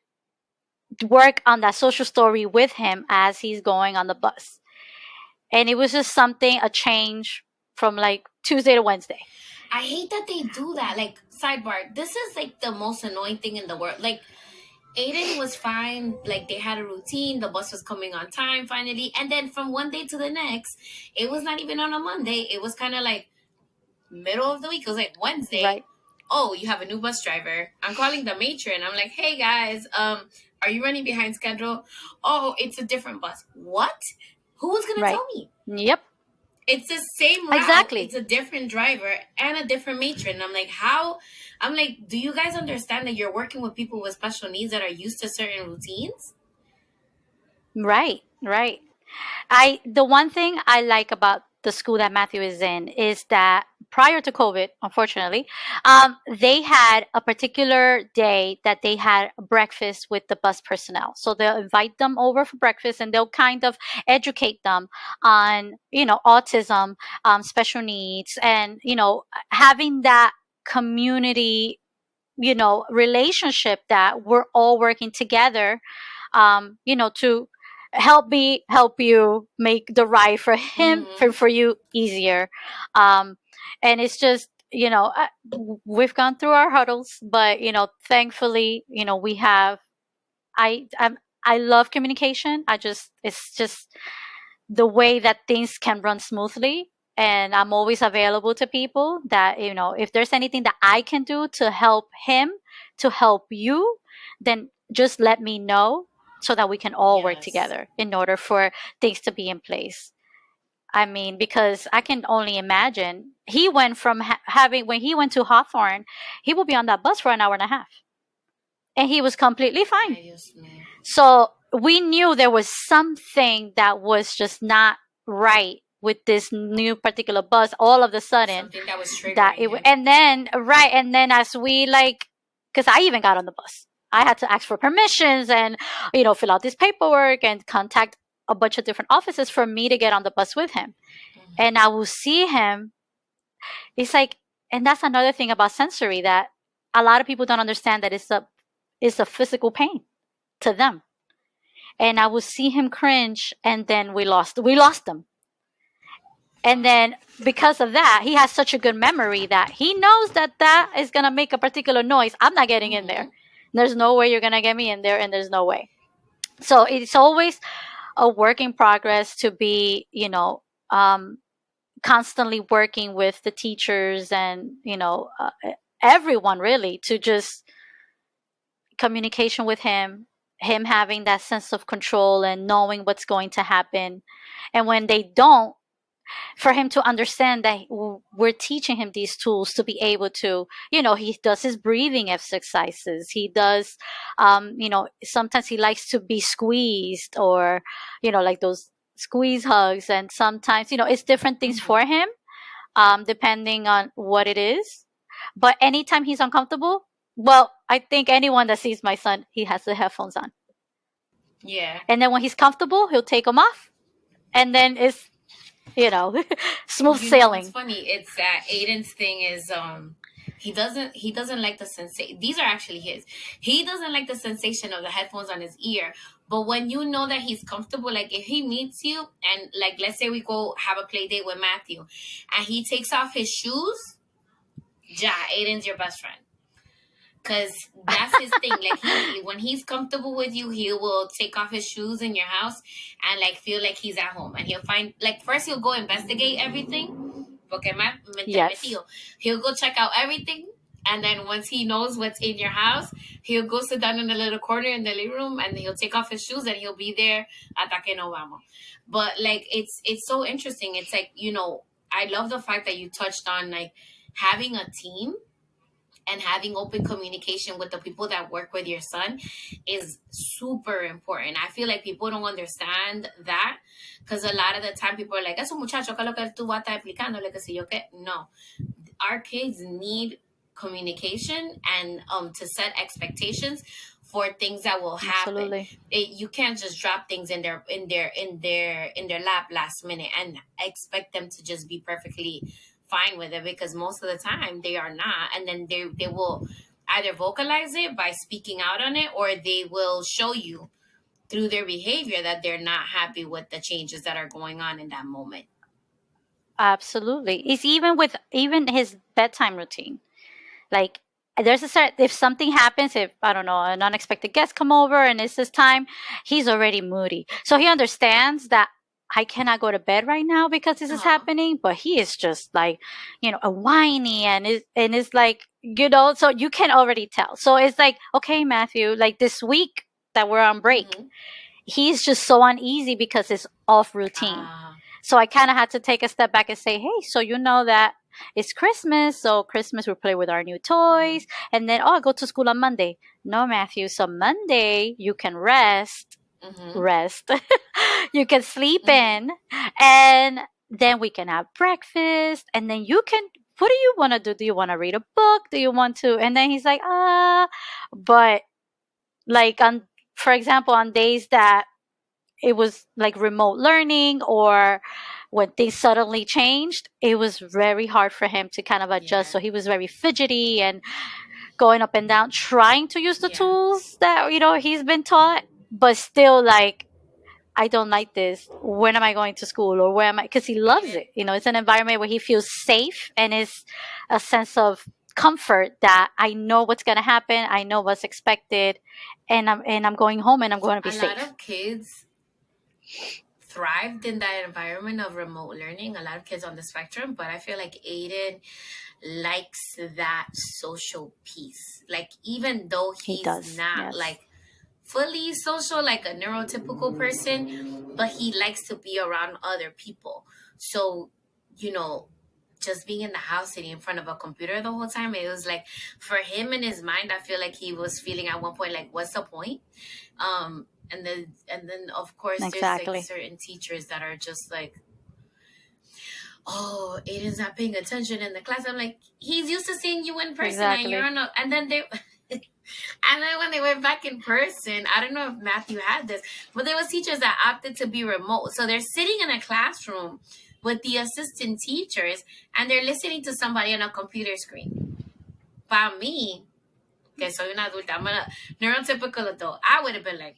[SPEAKER 1] work on that social story with him as he's going on the bus. And it was just something, a change from like Tuesday to Wednesday.
[SPEAKER 2] I hate that they do that. Like, sidebar, this is like the most annoying thing in the world. Like, Aiden was fine. Like, they had a routine. The bus was coming on time finally. And then from one day to the next, it was not even on a Monday. It was kind of like middle of the week. It was like Wednesday.
[SPEAKER 1] Right,
[SPEAKER 2] Oh, you have a new bus driver. I'm calling the matron. I'm like, hey guys, are you running behind schedule? Oh, it's a different bus. What? Who was gonna
[SPEAKER 1] right.
[SPEAKER 2] tell me?
[SPEAKER 1] Yep,
[SPEAKER 2] It's the same route.
[SPEAKER 1] exactly.
[SPEAKER 2] It's a different driver and a different matron. I'm like, how? I'm like, do you guys understand that you're working with people with special needs that are used to certain routines?
[SPEAKER 1] Right, right. The one thing I like about the school that Matthew is in is that prior to COVID, unfortunately, they had a particular day that they had breakfast with the bus personnel. So they'll invite them over for breakfast, and they'll kind of educate them on autism, special needs, and having that community, relationship that we're all working together, to help you make the ride for him,
[SPEAKER 2] Mm-hmm.
[SPEAKER 1] for you easier. And it's just, we've gone through our hurdles, but thankfully, we have. I love communication. It's just the way that things can run smoothly. And I'm always available to people that, if there's anything that I can do to help him, to help you, then just let me know so that we can all work
[SPEAKER 2] Yes.
[SPEAKER 1] together in order for things to be in place. I mean, because I can only imagine he went from having, when he went to Hawthorne, he will be on that bus for an hour and a half. And he was completely fine.
[SPEAKER 2] Ay, Dios mío.
[SPEAKER 1] So we knew there was something that was just not right with this new particular bus all of a sudden.
[SPEAKER 2] Something that was
[SPEAKER 1] That
[SPEAKER 2] triggering
[SPEAKER 1] it
[SPEAKER 2] him.
[SPEAKER 1] and then right, and then as we like, because I even got on the bus, I had to ask for permissions and fill out this paperwork and contact a bunch of different offices for me to get on the bus with him.
[SPEAKER 2] Mm-hmm.
[SPEAKER 1] And I will see him. It's like, and that's another thing about sensory that a lot of people don't understand, that it's a physical pain to them. And I would see him cringe, and then we lost him. And then because of that, he has such a good memory that he knows that is gonna make a particular noise. I'm not getting in
[SPEAKER 2] Mm-hmm.
[SPEAKER 1] there. There's no way you're gonna get me in there, and there's no way. So it's always a work in progress to be, constantly working with the teachers and everyone really, to just communication with him having that sense of control and knowing what's going to happen. And when they don't, for him to understand that we're teaching him these tools to be able to, he does his breathing exercises. He does, sometimes he likes to be squeezed, or, like those squeeze hugs. And sometimes, it's different things
[SPEAKER 2] Mm-hmm.
[SPEAKER 1] for him, depending on what it is. But anytime he's uncomfortable, well, I think anyone that sees my son, he has the headphones on.
[SPEAKER 2] Yeah.
[SPEAKER 1] And then when he's comfortable, he'll take them off. And then it's, smooth
[SPEAKER 2] What's
[SPEAKER 1] sailing.
[SPEAKER 2] funny? It's that Aiden's thing is he doesn't like the sensation. These are actually his. He doesn't like the sensation of the headphones on his ear. But when you know that he's comfortable, like if he meets you and like let's say we go have a play date with Matthew, and he takes off his shoes, ja, Aiden's your best friend. Cause that's his thing. Like when he's comfortable with you, he will take off his shoes in your house and like feel like he's at home. And he'll find like first he'll go investigate everything. Porque mente
[SPEAKER 1] Yes.
[SPEAKER 2] metido. He'll go check out everything, and then once he knows what's in your house, he'll go sit down in a little corner in the living room, and he'll take off his shoes, and he'll be there hasta que no vamos. But like it's so interesting. It's like I love the fact that you touched on like having a team and having open communication with the people that work with your son is super important. I feel like people don't understand that because a lot of the time people are like, "Eso muchacho, ¿qué es lo que tú vas a estar explicándole? Que si yo qué?" No, our kids need communication and to set expectations for things that will happen.
[SPEAKER 1] Absolutely.
[SPEAKER 2] You can't just drop things in their lap last minute and expect them to just be perfectly fine with it, because most of the time they are not, and then they will either vocalize it by speaking out on it, or they will show you through their behavior that they're not happy with the changes that are going on in that moment.
[SPEAKER 1] Absolutely. It's even his bedtime routine. Like, there's a certain, if something happens, if I don't know, an unexpected guest come over and it's his time, he's already moody. So he understands that I cannot go to bed right now because this is
[SPEAKER 2] Uh-huh.
[SPEAKER 1] happening. But he is just like, a whiny, and it's like, so you can already tell. So it's like, okay, Matthew, like this week that we're on break,
[SPEAKER 2] Mm-hmm.
[SPEAKER 1] he's just so uneasy because it's off routine. So I kind of had to take a step back and say, hey, so you know that it's Christmas. So Christmas we play with our new toys. And then, I go to school on Monday. No, Matthew. So Monday you can rest.
[SPEAKER 2] Mm-hmm.
[SPEAKER 1] Rest. You can sleep
[SPEAKER 2] Mm-hmm.
[SPEAKER 1] in. And then we can have breakfast. And then you can, what do you want to do? Do you want to read a book? Do you want to? And then he's like, but like for example, on days that it was like remote learning, or when things suddenly changed, it was very hard for him to kind of adjust.
[SPEAKER 2] Yeah.
[SPEAKER 1] So he was very fidgety and going up and down, trying to use the
[SPEAKER 2] Yeah.
[SPEAKER 1] tools that, he's been taught, but still like, I don't like this. When am I going to school, or where am I? Because he loves
[SPEAKER 2] Aiden.
[SPEAKER 1] it. It's an environment where he feels safe, and is a sense of comfort that I know what's going to happen. I know what's expected, and I'm going home, and I'm going to be
[SPEAKER 2] A lot
[SPEAKER 1] safe.
[SPEAKER 2] of kids thrived in that environment of remote learning. A lot of kids on the spectrum, but I feel like Aiden likes that social piece. Like, even though
[SPEAKER 1] He
[SPEAKER 2] he's
[SPEAKER 1] does.
[SPEAKER 2] not
[SPEAKER 1] Yes.
[SPEAKER 2] like fully social like a neurotypical person, but he likes to be around other people. So, just being in the house sitting in front of a computer the whole time, it was like, for him in his mind, I feel like he was feeling at one point like, what's the point? And then of course there's like
[SPEAKER 1] Exactly.
[SPEAKER 2] certain teachers that are just like, oh, Aiden's not paying attention in the class. I'm like, he's used to seeing you in person, and you're
[SPEAKER 1] Exactly.
[SPEAKER 2] on and then they and then when they went back in person, I don't know if Matthew had this, but there was teachers that opted to be remote. So they're sitting in a classroom with the assistant teachers, and they're listening to somebody on a computer screen. By me, que soy una adulta, I'm a neurotypical adult, I would have been like,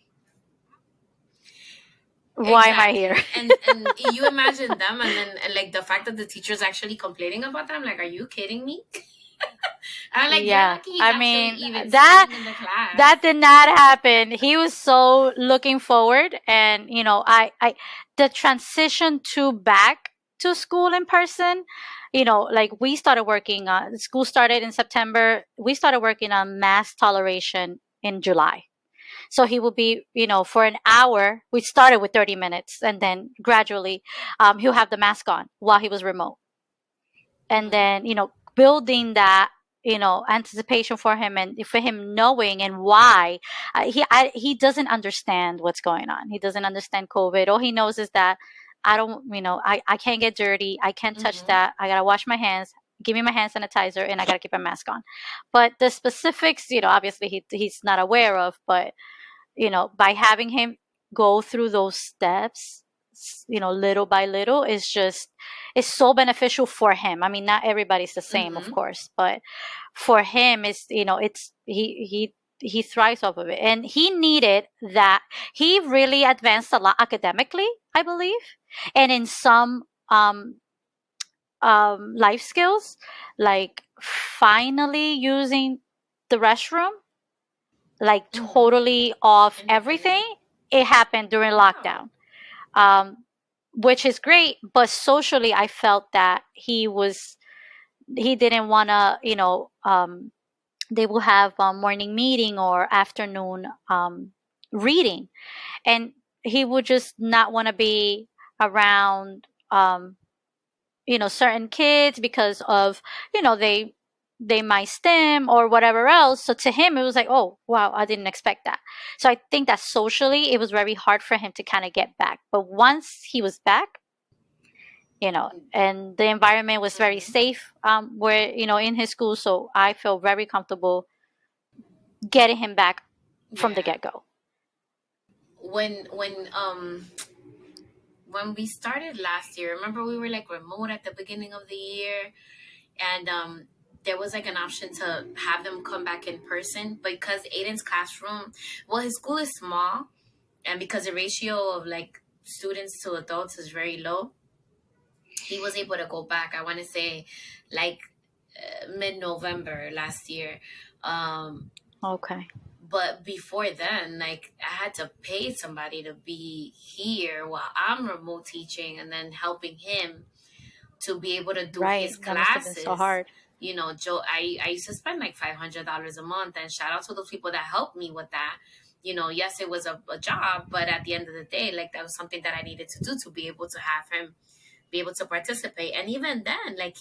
[SPEAKER 1] Why am I here?
[SPEAKER 2] exactly. And you imagine them, and like the fact that the teacher's actually complaining about them, like, are you kidding me? I'm like, you're
[SPEAKER 1] Yeah.
[SPEAKER 2] lucky he's
[SPEAKER 1] I
[SPEAKER 2] actually
[SPEAKER 1] mean,
[SPEAKER 2] even
[SPEAKER 1] that
[SPEAKER 2] sitting in the class.
[SPEAKER 1] that did not happen. He was so looking forward, and I the transition to back to school in person, like we started working on school started in September. We started working on mass toleration in July. So he will be, for an hour. We started with 30 minutes, and then gradually, he'll have the mask on while he was remote, and
[SPEAKER 2] Mhm.
[SPEAKER 1] then building that anticipation for him, and for him knowing and why. He doesn't understand what's going on. He doesn't understand COVID. All he knows is that I don't, I can't get dirty, I can't touch
[SPEAKER 2] Mhm.
[SPEAKER 1] that, I gotta wash my hands, give me my hand sanitizer, and I gotta keep a mask on. But the specifics, obviously he's not aware of. But by having him go through those steps, little by little, is so beneficial for him. I mean, not everybody's the same, of
[SPEAKER 2] Mhm.
[SPEAKER 1] course, but for him, it's he thrives off of it, and he needed that. He really advanced a lot academically, I believe, and in some life skills, like finally using the restroom, like
[SPEAKER 2] Mhm.
[SPEAKER 1] totally off everything.
[SPEAKER 2] Independent.
[SPEAKER 1] It happened during
[SPEAKER 2] Wow.
[SPEAKER 1] lockdown, um, which is great. But socially, I felt that he didn't want to, they will have a morning meeting or afternoon reading, and he would just not want to be around certain kids because of they might stem or whatever else. So to him it was like, oh wow, I didn't expect that. So I think that socially it was very hard for him to kind of get back. But once he was back, and the environment was very
[SPEAKER 2] Mhm.
[SPEAKER 1] safe, where in his school, so I feel very comfortable getting him back from the
[SPEAKER 2] Yeah.
[SPEAKER 1] get-go.
[SPEAKER 2] When we started last year, remember we were like remote at the beginning of the year, and there was like an option to have them come back in person, because Aiden's classroom, well, his school is small, and because the ratio of like students to adults is very low, he was able to go back. I want to say like mid-November last year. Um,
[SPEAKER 1] Okay.
[SPEAKER 2] but before then, like, I had to pay somebody to be here while I'm remote teaching, and then helping him to be able to do his
[SPEAKER 1] Right, that must have been so
[SPEAKER 2] classes.
[SPEAKER 1] hard.
[SPEAKER 2] Joe, I used to spend like $500 a month, and shout out to those people that helped me with that. Yes, it was a job, but at the end of the day, like, that was something that I needed to do to be able to have him be able to participate. And even then, like,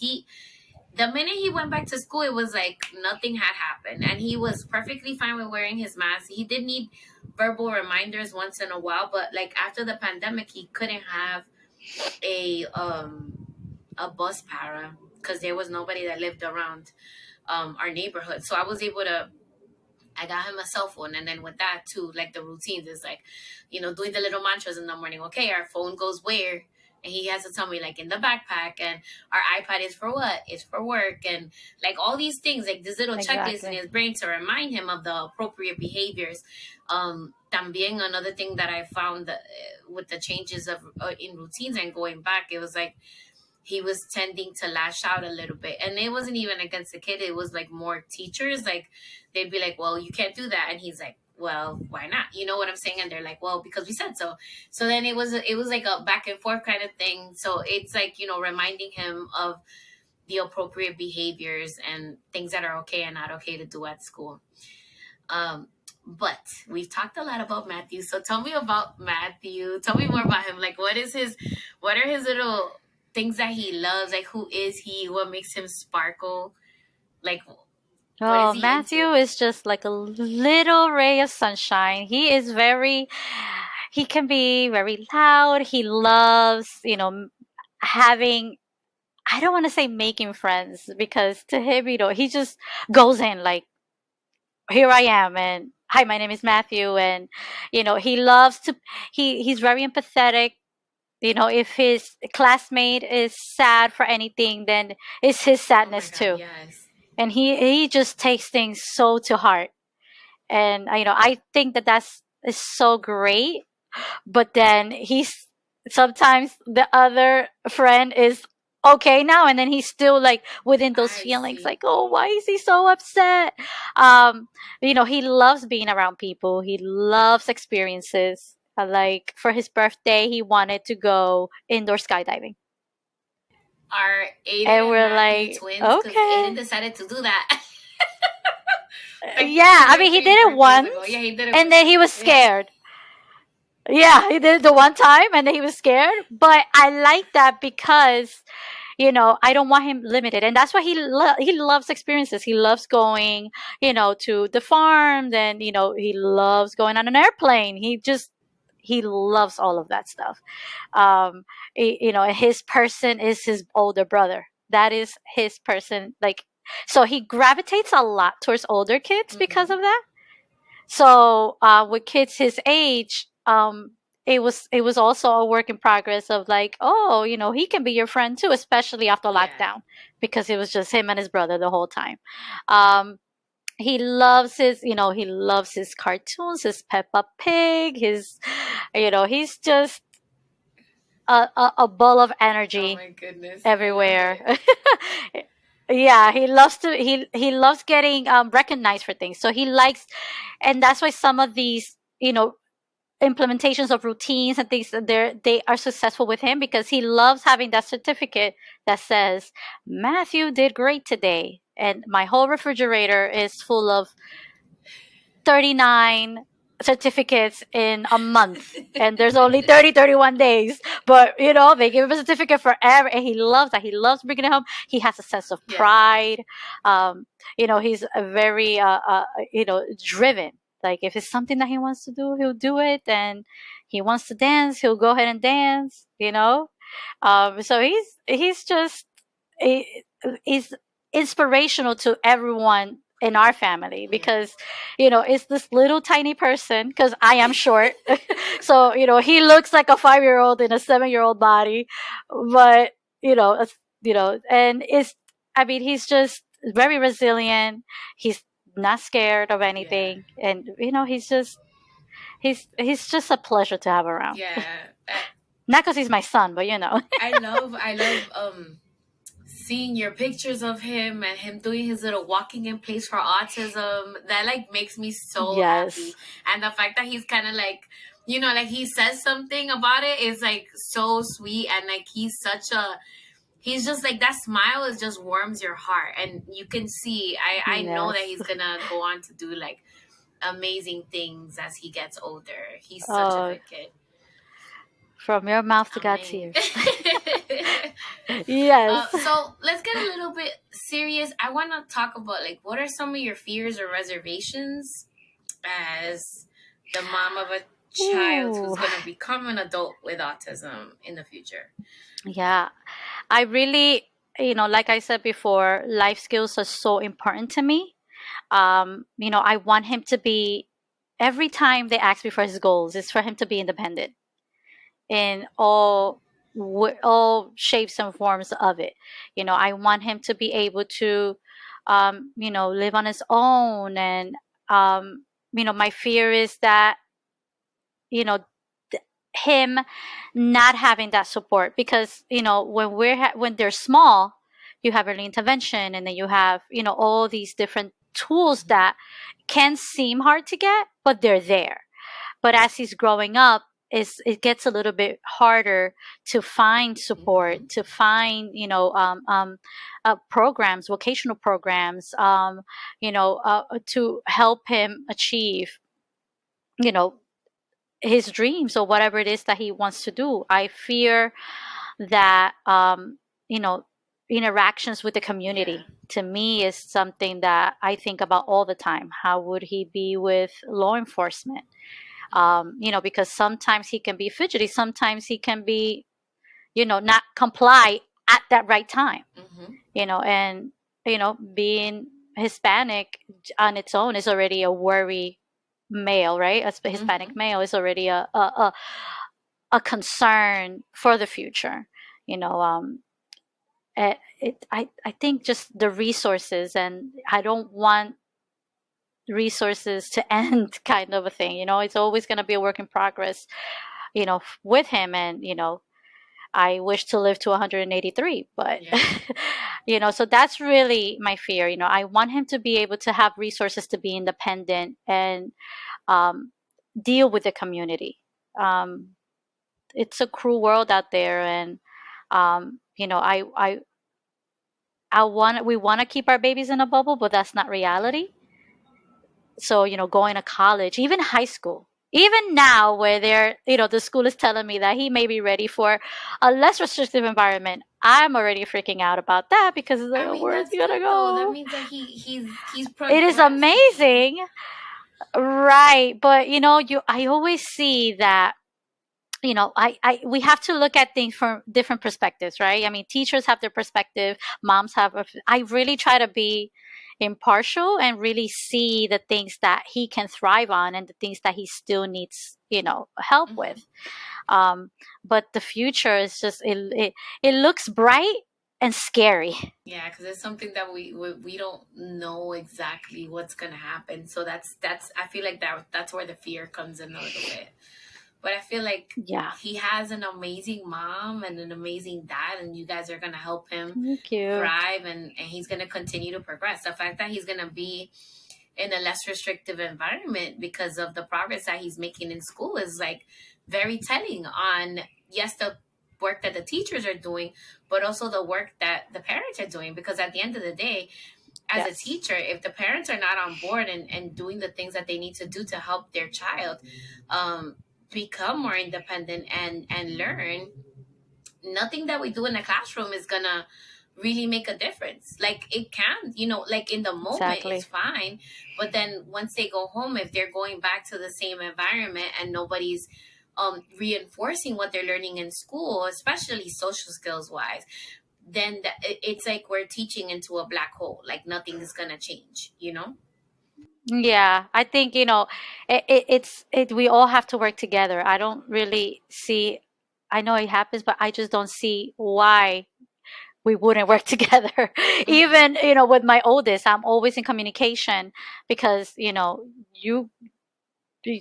[SPEAKER 2] the minute he went back to school, it was like nothing had happened, and he was perfectly fine with wearing his mask. He did need verbal reminders once in a while, but like after the pandemic, he couldn't have a bus para, because there was nobody that lived around our neighborhood. So I got him a cell phone, and then with that too, like, the routines is like, doing the little mantras in the morning. Okay, our phone goes where? And he has to tell me, like, in the backpack, and our iPad is for what? It's for work, and like all these things, like this little checklist in
[SPEAKER 1] Exactly.
[SPEAKER 2] his brain to remind him of the appropriate behaviors. También another thing that I found that, with the changes of in routines and going back, it was like he was tending to lash out a little bit, and it wasn't even against the kid, it was like more teachers, like they'd be like, well, you can't do that, and he's like, well, why not, you know what I'm saying? And they're like, well, because we said so. So then it was like a back and forth kind of thing. So it's like, reminding him of the appropriate behaviors and things that are okay and not okay to do at school. But we've talked a lot about Matthew, so tell me about Matthew. Tell me more about him. Like, what are his little things that he loves? Like, who is he? What makes him sparkle? Like, what is
[SPEAKER 1] Oh,
[SPEAKER 2] he
[SPEAKER 1] Matthew
[SPEAKER 2] into?
[SPEAKER 1] is just like a little ray of sunshine. He can be very loud. He loves, having, I don't want to say making friends because to him, he just goes in like, here I am, and hi, my name is Matthew. And, he loves to, he's very empathetic. If his classmate is sad for anything, then it's his
[SPEAKER 2] Oh my
[SPEAKER 1] sadness
[SPEAKER 2] God,
[SPEAKER 1] too.
[SPEAKER 2] yes.
[SPEAKER 1] And he just takes things so to heart. And I think that that's is so great. But then he's sometimes the other friend is okay now, and then he's still like within those
[SPEAKER 2] I
[SPEAKER 1] feelings,
[SPEAKER 2] see.
[SPEAKER 1] like, oh, why is he so upset? He loves being around people. He loves experiences. Like for his birthday, he wanted to go indoor skydiving,
[SPEAKER 2] Are Aiden
[SPEAKER 1] and
[SPEAKER 2] and
[SPEAKER 1] we're
[SPEAKER 2] Matthew
[SPEAKER 1] like,
[SPEAKER 2] twins? Because Aiden
[SPEAKER 1] okay.
[SPEAKER 2] decided to do that like
[SPEAKER 1] Yeah,
[SPEAKER 2] two
[SPEAKER 1] I
[SPEAKER 2] or
[SPEAKER 1] mean, he
[SPEAKER 2] three
[SPEAKER 1] did it
[SPEAKER 2] birthdays ago. Yeah,
[SPEAKER 1] once,
[SPEAKER 2] he did it.
[SPEAKER 1] and then he was
[SPEAKER 2] Yeah.
[SPEAKER 1] scared. Yeah, he did it the one time, and then he was scared. But I like that because I don't want him limited, and that's why he loves experiences. He loves going, to the farm. Then he loves going on an airplane. He loves all of that stuff. His person is his older brother. That is his person. Like, so he gravitates a lot towards older kids because
[SPEAKER 2] Mm-hmm.
[SPEAKER 1] of that. So with kids his age, it was also a work in progress of like, oh, he can be your friend too, especially after
[SPEAKER 2] Yeah.
[SPEAKER 1] lockdown, because it was just him and his brother the whole time. Um, he loves his cartoons, his Peppa Pig, he's just a ball of
[SPEAKER 2] Oh
[SPEAKER 1] energy
[SPEAKER 2] my goodness, I love
[SPEAKER 1] everywhere.
[SPEAKER 2] it.
[SPEAKER 1] Yeah, he loves getting recognized for things. So he likes, and that's why some of these implementations of routines and things, they are successful with him, because he loves having that certificate that says Matthew did great today, and my whole refrigerator is full of 39 certificates in a month, and there's only 31 days, but they give him a certificate for every, and he loves that. He loves bringing it home. He has a sense of
[SPEAKER 2] Yeah.
[SPEAKER 1] pride. He's a very driven. Like if it's something that he wants to do, he'll do it. And he wants to dance, he'll go ahead and dance. So he's just he, he's inspirational to everyone in our family,
[SPEAKER 2] Yeah.
[SPEAKER 1] because it's this little tiny person, because I am short. So he looks like a 5-year-old in a 7-year-old body. But and it's, I mean, he's just very resilient. He's not scared of
[SPEAKER 2] Yeah.
[SPEAKER 1] anything, and he's just a pleasure to have around.
[SPEAKER 2] Yeah.
[SPEAKER 1] Not because he's my son, but
[SPEAKER 2] I love seeing your pictures of him and him doing his little walking in place for autism. That like makes me so
[SPEAKER 1] Yes.
[SPEAKER 2] happy. And the fact that he's kind of like, like he says something about it is like so sweet, and like he's just like, that smile is just warms your heart, and you can see, I know that
[SPEAKER 1] Yes.
[SPEAKER 2] he's gonna go on to do like amazing things as he gets older. He's such a
[SPEAKER 1] Oh,
[SPEAKER 2] good kid.
[SPEAKER 1] from your mouth to God's
[SPEAKER 2] Amen.
[SPEAKER 1] ears. Yes.
[SPEAKER 2] So let's get a little bit serious. I want to talk about, like, what are some of your fears or reservations as the mom of a child
[SPEAKER 1] Ooh.
[SPEAKER 2] who's going to become an adult with autism in the future?
[SPEAKER 1] Yeah. I really, like I said before, life skills are so important to me. I want him to be, every time they ask me for his goals, is for him to be independent in all. all shapes and forms of it. I want him to be able to, live on his own. And, my fear is that, you know, him not having that support, because when they're small, you have early intervention, and then you have all these different tools that can seem hard to get, but they're there. But as he's growing up, it gets a little bit harder to find support, to find programs, vocational programs, to help him achieve you know his dreams or whatever it is that he wants to do. I fear that you know interactions with the
[SPEAKER 2] Yeah.
[SPEAKER 1] community, to me, is something that I think about all the time. How would he be with law enforcement? Because sometimes he can be fidgety, sometimes he can be not comply at that right time.
[SPEAKER 2] Mm-hmm.
[SPEAKER 1] And being Hispanic on its own is already a worry. Male, right? A
[SPEAKER 2] Mm-hmm.
[SPEAKER 1] Hispanic male is already a concern for the future. you know I think just the resources, and I don't want resources to end, kind of a thing. It's always going to be a work in progress, with him. And I wish to live to 183, but
[SPEAKER 2] Yeah.
[SPEAKER 1] so that's really my fear. I want him to be able to have resources to be independent and um, deal with the community. um, it's a cruel world out there, and I want we want to keep our babies in a bubble, but that's not reality. So going to college, even high school, even now, where the school is telling me that he may be ready for a less restrictive environment, I'm already freaking out about that, because it's like,
[SPEAKER 2] I
[SPEAKER 1] oh,
[SPEAKER 2] mean,
[SPEAKER 1] where is
[SPEAKER 2] that's
[SPEAKER 1] he gonna
[SPEAKER 2] good though. That
[SPEAKER 1] go?
[SPEAKER 2] means that he's
[SPEAKER 1] It is
[SPEAKER 2] progressing.
[SPEAKER 1] amazing, right? But I always see that we have to look at things from different perspectives, right? I mean, teachers have their perspective, moms have I really try to be impartial and really see the things that he can thrive on and the things that he still needs help with.
[SPEAKER 2] Mm-hmm.
[SPEAKER 1] um but the future is just it looks bright and scary.
[SPEAKER 2] Yeah, because it's something that we don't know exactly what's gonna happen. So that's I feel like that's where the fear comes in a little bit. But I feel like
[SPEAKER 1] Yeah.
[SPEAKER 2] he has an amazing mom and an amazing dad, and you guys are gonna help him
[SPEAKER 1] Thank you.
[SPEAKER 2] thrive, and he's gonna continue to progress. The fact that he's gonna be in a less restrictive environment because of the progress that he's making in school is like very telling on, yes, the work that the teachers are doing, but also the work that the parents are doing. Because at the end of the day, as a
[SPEAKER 1] Yes.
[SPEAKER 2] teacher, if the parents are not on board and doing the things that they need to do to help their child um, become more independent and learn, nothing that we do in the classroom is gonna really make a difference. Like it can, like in the moment it's
[SPEAKER 1] Exactly.
[SPEAKER 2] fine, but then once they go home, if they're going back to the same environment and nobody's reinforcing what they're learning in school, especially social skills wise, then it's like we're teaching into a black hole. Like nothing is gonna change.
[SPEAKER 1] Yeah, I think we all have to work together. I don't really see. I know it happens, but I just don't see why we wouldn't work together.
[SPEAKER 2] Mm-hmm.
[SPEAKER 1] Even with my oldest, I'm always in communication, because you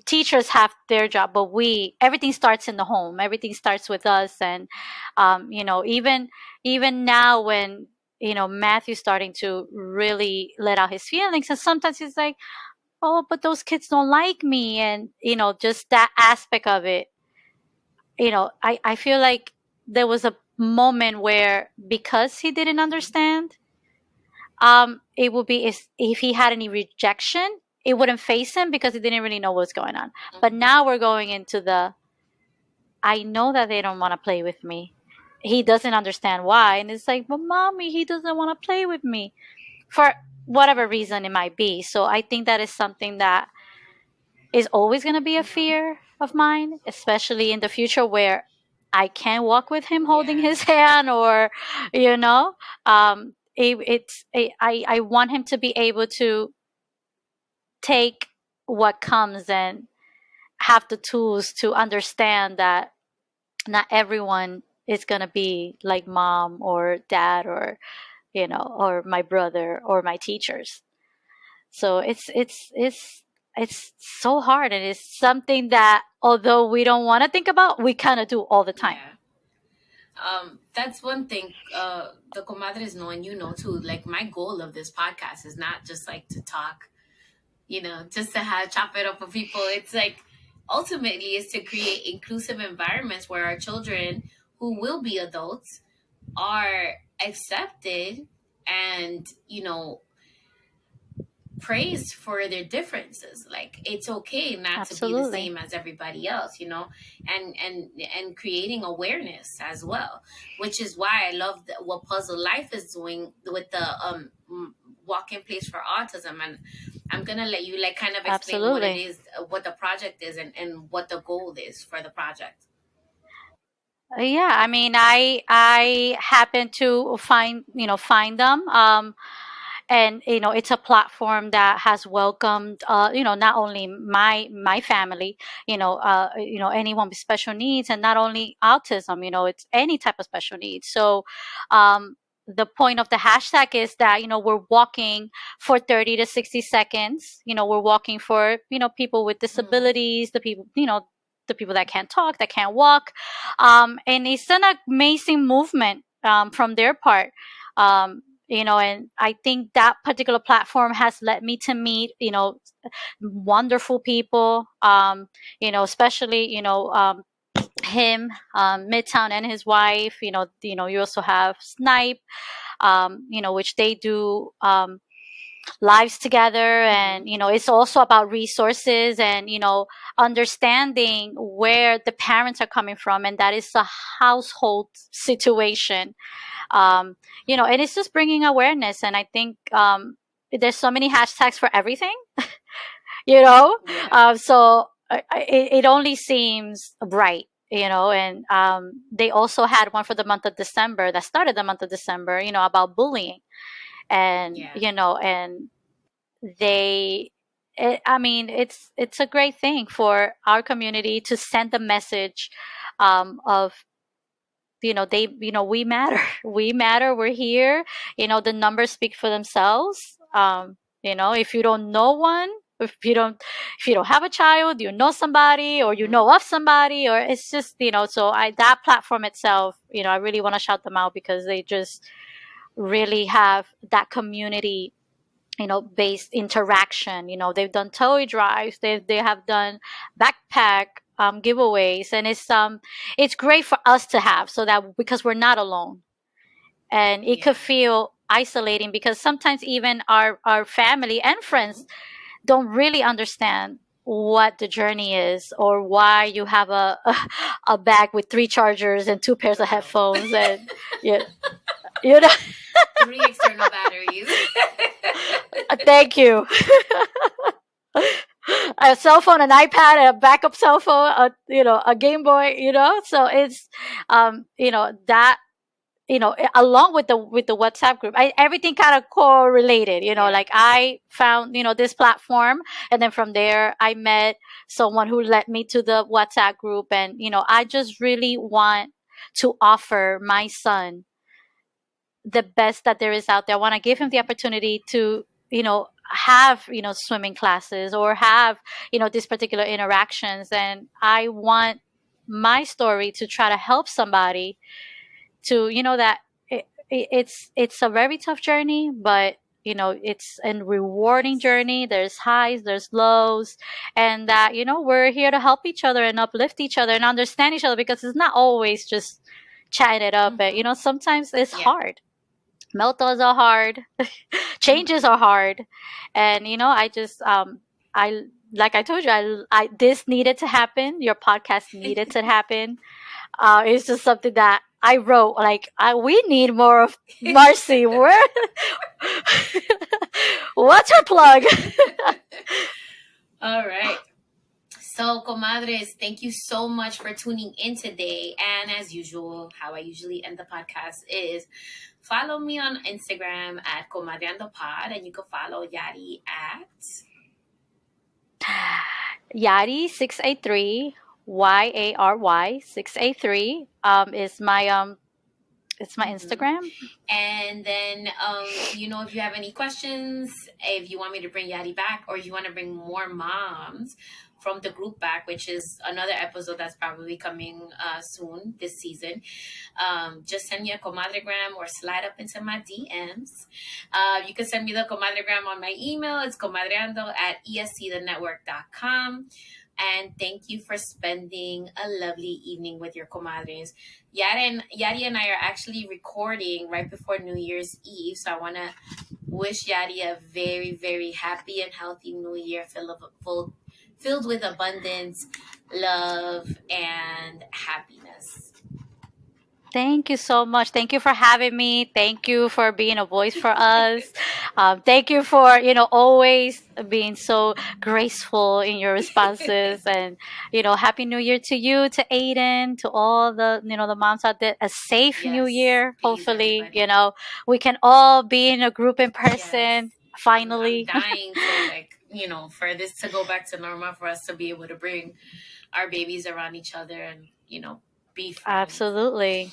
[SPEAKER 1] teachers have their job, but we everything starts in the home. Everything starts with us. And even now, when Matthew's starting to really let out his feelings, and sometimes he's like, oh, but those kids don't like me. And just that aspect of it. I feel like there was a moment where, because he didn't understand, it would be if he had any rejection, it wouldn't face him, because he didn't really know what's going on. But
[SPEAKER 2] Mm-hmm.
[SPEAKER 1] now we're going into I know that they don't want to play with me. He doesn't understand why. And it's like, but mommy, he doesn't want to play with me, for whatever reason it might be. So I think that is something that is always going to be a
[SPEAKER 2] Mm-hmm.
[SPEAKER 1] fear of mine, especially in the future, where I can walk with him holding
[SPEAKER 2] Yeah.
[SPEAKER 1] his hand, or, I want him to be able to take what comes and have the tools to understand that not everyone it's going to be like mom or dad or, or my brother or my teachers. So it's so hard, and it's something that although we don't want to think about, we kind of do all the time.
[SPEAKER 2] Yeah. That's one thing, the comadres know, and you know too, like my goal of this podcast is not just like to talk, just to have chop it up with people. It's like ultimately is to create inclusive environments where our children who will be adults are accepted and, praised for their differences. Like it's okay not to be the
[SPEAKER 1] Absolutely.
[SPEAKER 2] same as everybody else, and creating awareness as well, which is why I love what Puzzle Life is doing with the walk-in place for autism. And I'm gonna let you like kind of explain what it
[SPEAKER 1] Absolutely.
[SPEAKER 2] is, what the project is, and what the goal is for the project.
[SPEAKER 1] Yeah, I mean, I happen to find them, and it's a platform that has welcomed, not only my family, anyone with special needs, and not only autism, it's any type of special needs. So, the point of the hashtag is that we're walking for 30 to 60 seconds. We're walking for people with
[SPEAKER 2] Mm-hmm.
[SPEAKER 1] disabilities, the people that can't talk, that can't walk, and it's an amazing movement, from their part. And I think that particular platform has led me to meet, wonderful people, especially, him, Midtown, and his wife. You also have Snipe, which they do, lives together,
[SPEAKER 2] Mm-hmm.
[SPEAKER 1] and it's also about resources, and understanding where the parents are coming from, and that is a household situation. um, and it's just bringing awareness, and I think, there's so many hashtags for everything. you know
[SPEAKER 2] Yeah.
[SPEAKER 1] so it only seems right, and they also had one for the month of December, that started the month of December, about bullying. And
[SPEAKER 2] Yeah.
[SPEAKER 1] and they I mean, it's a great thing for our community to send the message, of, they we matter. We matter, we're here. The numbers speak for themselves. If you don't know one, if you don't have a child, somebody, or
[SPEAKER 2] Mm-hmm.
[SPEAKER 1] of somebody, or it's just, so I that platform itself, I really want to shout them out, because they just really have that community, based interaction. They've done toy drives, they have done backpack, giveaways, and it's great for us to have, so that, because we're not alone. And it
[SPEAKER 2] Yeah.
[SPEAKER 1] could feel isolating, because sometimes even our family and
[SPEAKER 2] Mm-hmm.
[SPEAKER 1] friends don't really understand what the journey is, or why you have a bag with 3 chargers and 2 pairs of
[SPEAKER 2] Girl.
[SPEAKER 1] headphones, and you, you know
[SPEAKER 2] 3 external batteries.
[SPEAKER 1] thank you. A cell phone, an iPad, a backup cell phone, a Game Boy. So it's, that, along with the WhatsApp group, everything kind of correlated.
[SPEAKER 2] Yeah.
[SPEAKER 1] Like I found, this platform, and then from there I met someone who led me to the WhatsApp group, and I just really want to offer my son the best that there is out there. I want to give him the opportunity to, have, swimming classes, or have, these particular interactions. And I want my story to try to help somebody to, that it's a very tough journey, but it's a rewarding journey. There's highs, there's lows, and that, we're here to help each other and uplift each other and understand each other, because it's not always just chatting it up. But
[SPEAKER 2] Mm-hmm.
[SPEAKER 1] sometimes it's
[SPEAKER 2] Yeah.
[SPEAKER 1] hard. Meltdowns are hard. Changes
[SPEAKER 2] Mm-hmm.
[SPEAKER 1] are hard. And I just, I like I told you, I this needed to happen. Your podcast needed to happen. It's just something that I wrote. Like, we need more of Marcy. Where? What's her plug?
[SPEAKER 2] All right. So, comadres, thank you so much for tuning in today. And as usual, how I usually end the podcast is follow me on Instagram at Comadreando Pod, and you can follow Yary at
[SPEAKER 1] Yari 683 Yary683 is my it's my Instagram.
[SPEAKER 2] And then, if you have any questions, if you want me to bring Yadi back, or if you want to bring more moms from the group back, which is another episode that's probably coming soon this season, just send me a Comadre-Gram or slide up into my DMs. You can send me the Comadre-Gram on my email. It's comadreando@escthenetwork.com. And thank you for spending a lovely evening with your comadres. Yari and I are actually recording right before New Year's Eve. So I want to wish Yari a very, very happy and healthy New Year filled with abundance, love, and happiness.
[SPEAKER 1] Thank you so much. Thank you for having me. Thank you for being a voice for us. Thank you for, always being so graceful in your responses. And, Happy New Year to you, to Aiden, to all the moms out there. A safe New
[SPEAKER 2] Yes,
[SPEAKER 1] Year.
[SPEAKER 2] please,
[SPEAKER 1] Hopefully,
[SPEAKER 2] everybody.
[SPEAKER 1] we can all be in a group in
[SPEAKER 2] Yes.
[SPEAKER 1] person. Finally.
[SPEAKER 2] I'm dying to for this to go back to normal, for us to be able to bring our babies around each other and, be friends.
[SPEAKER 1] Absolutely.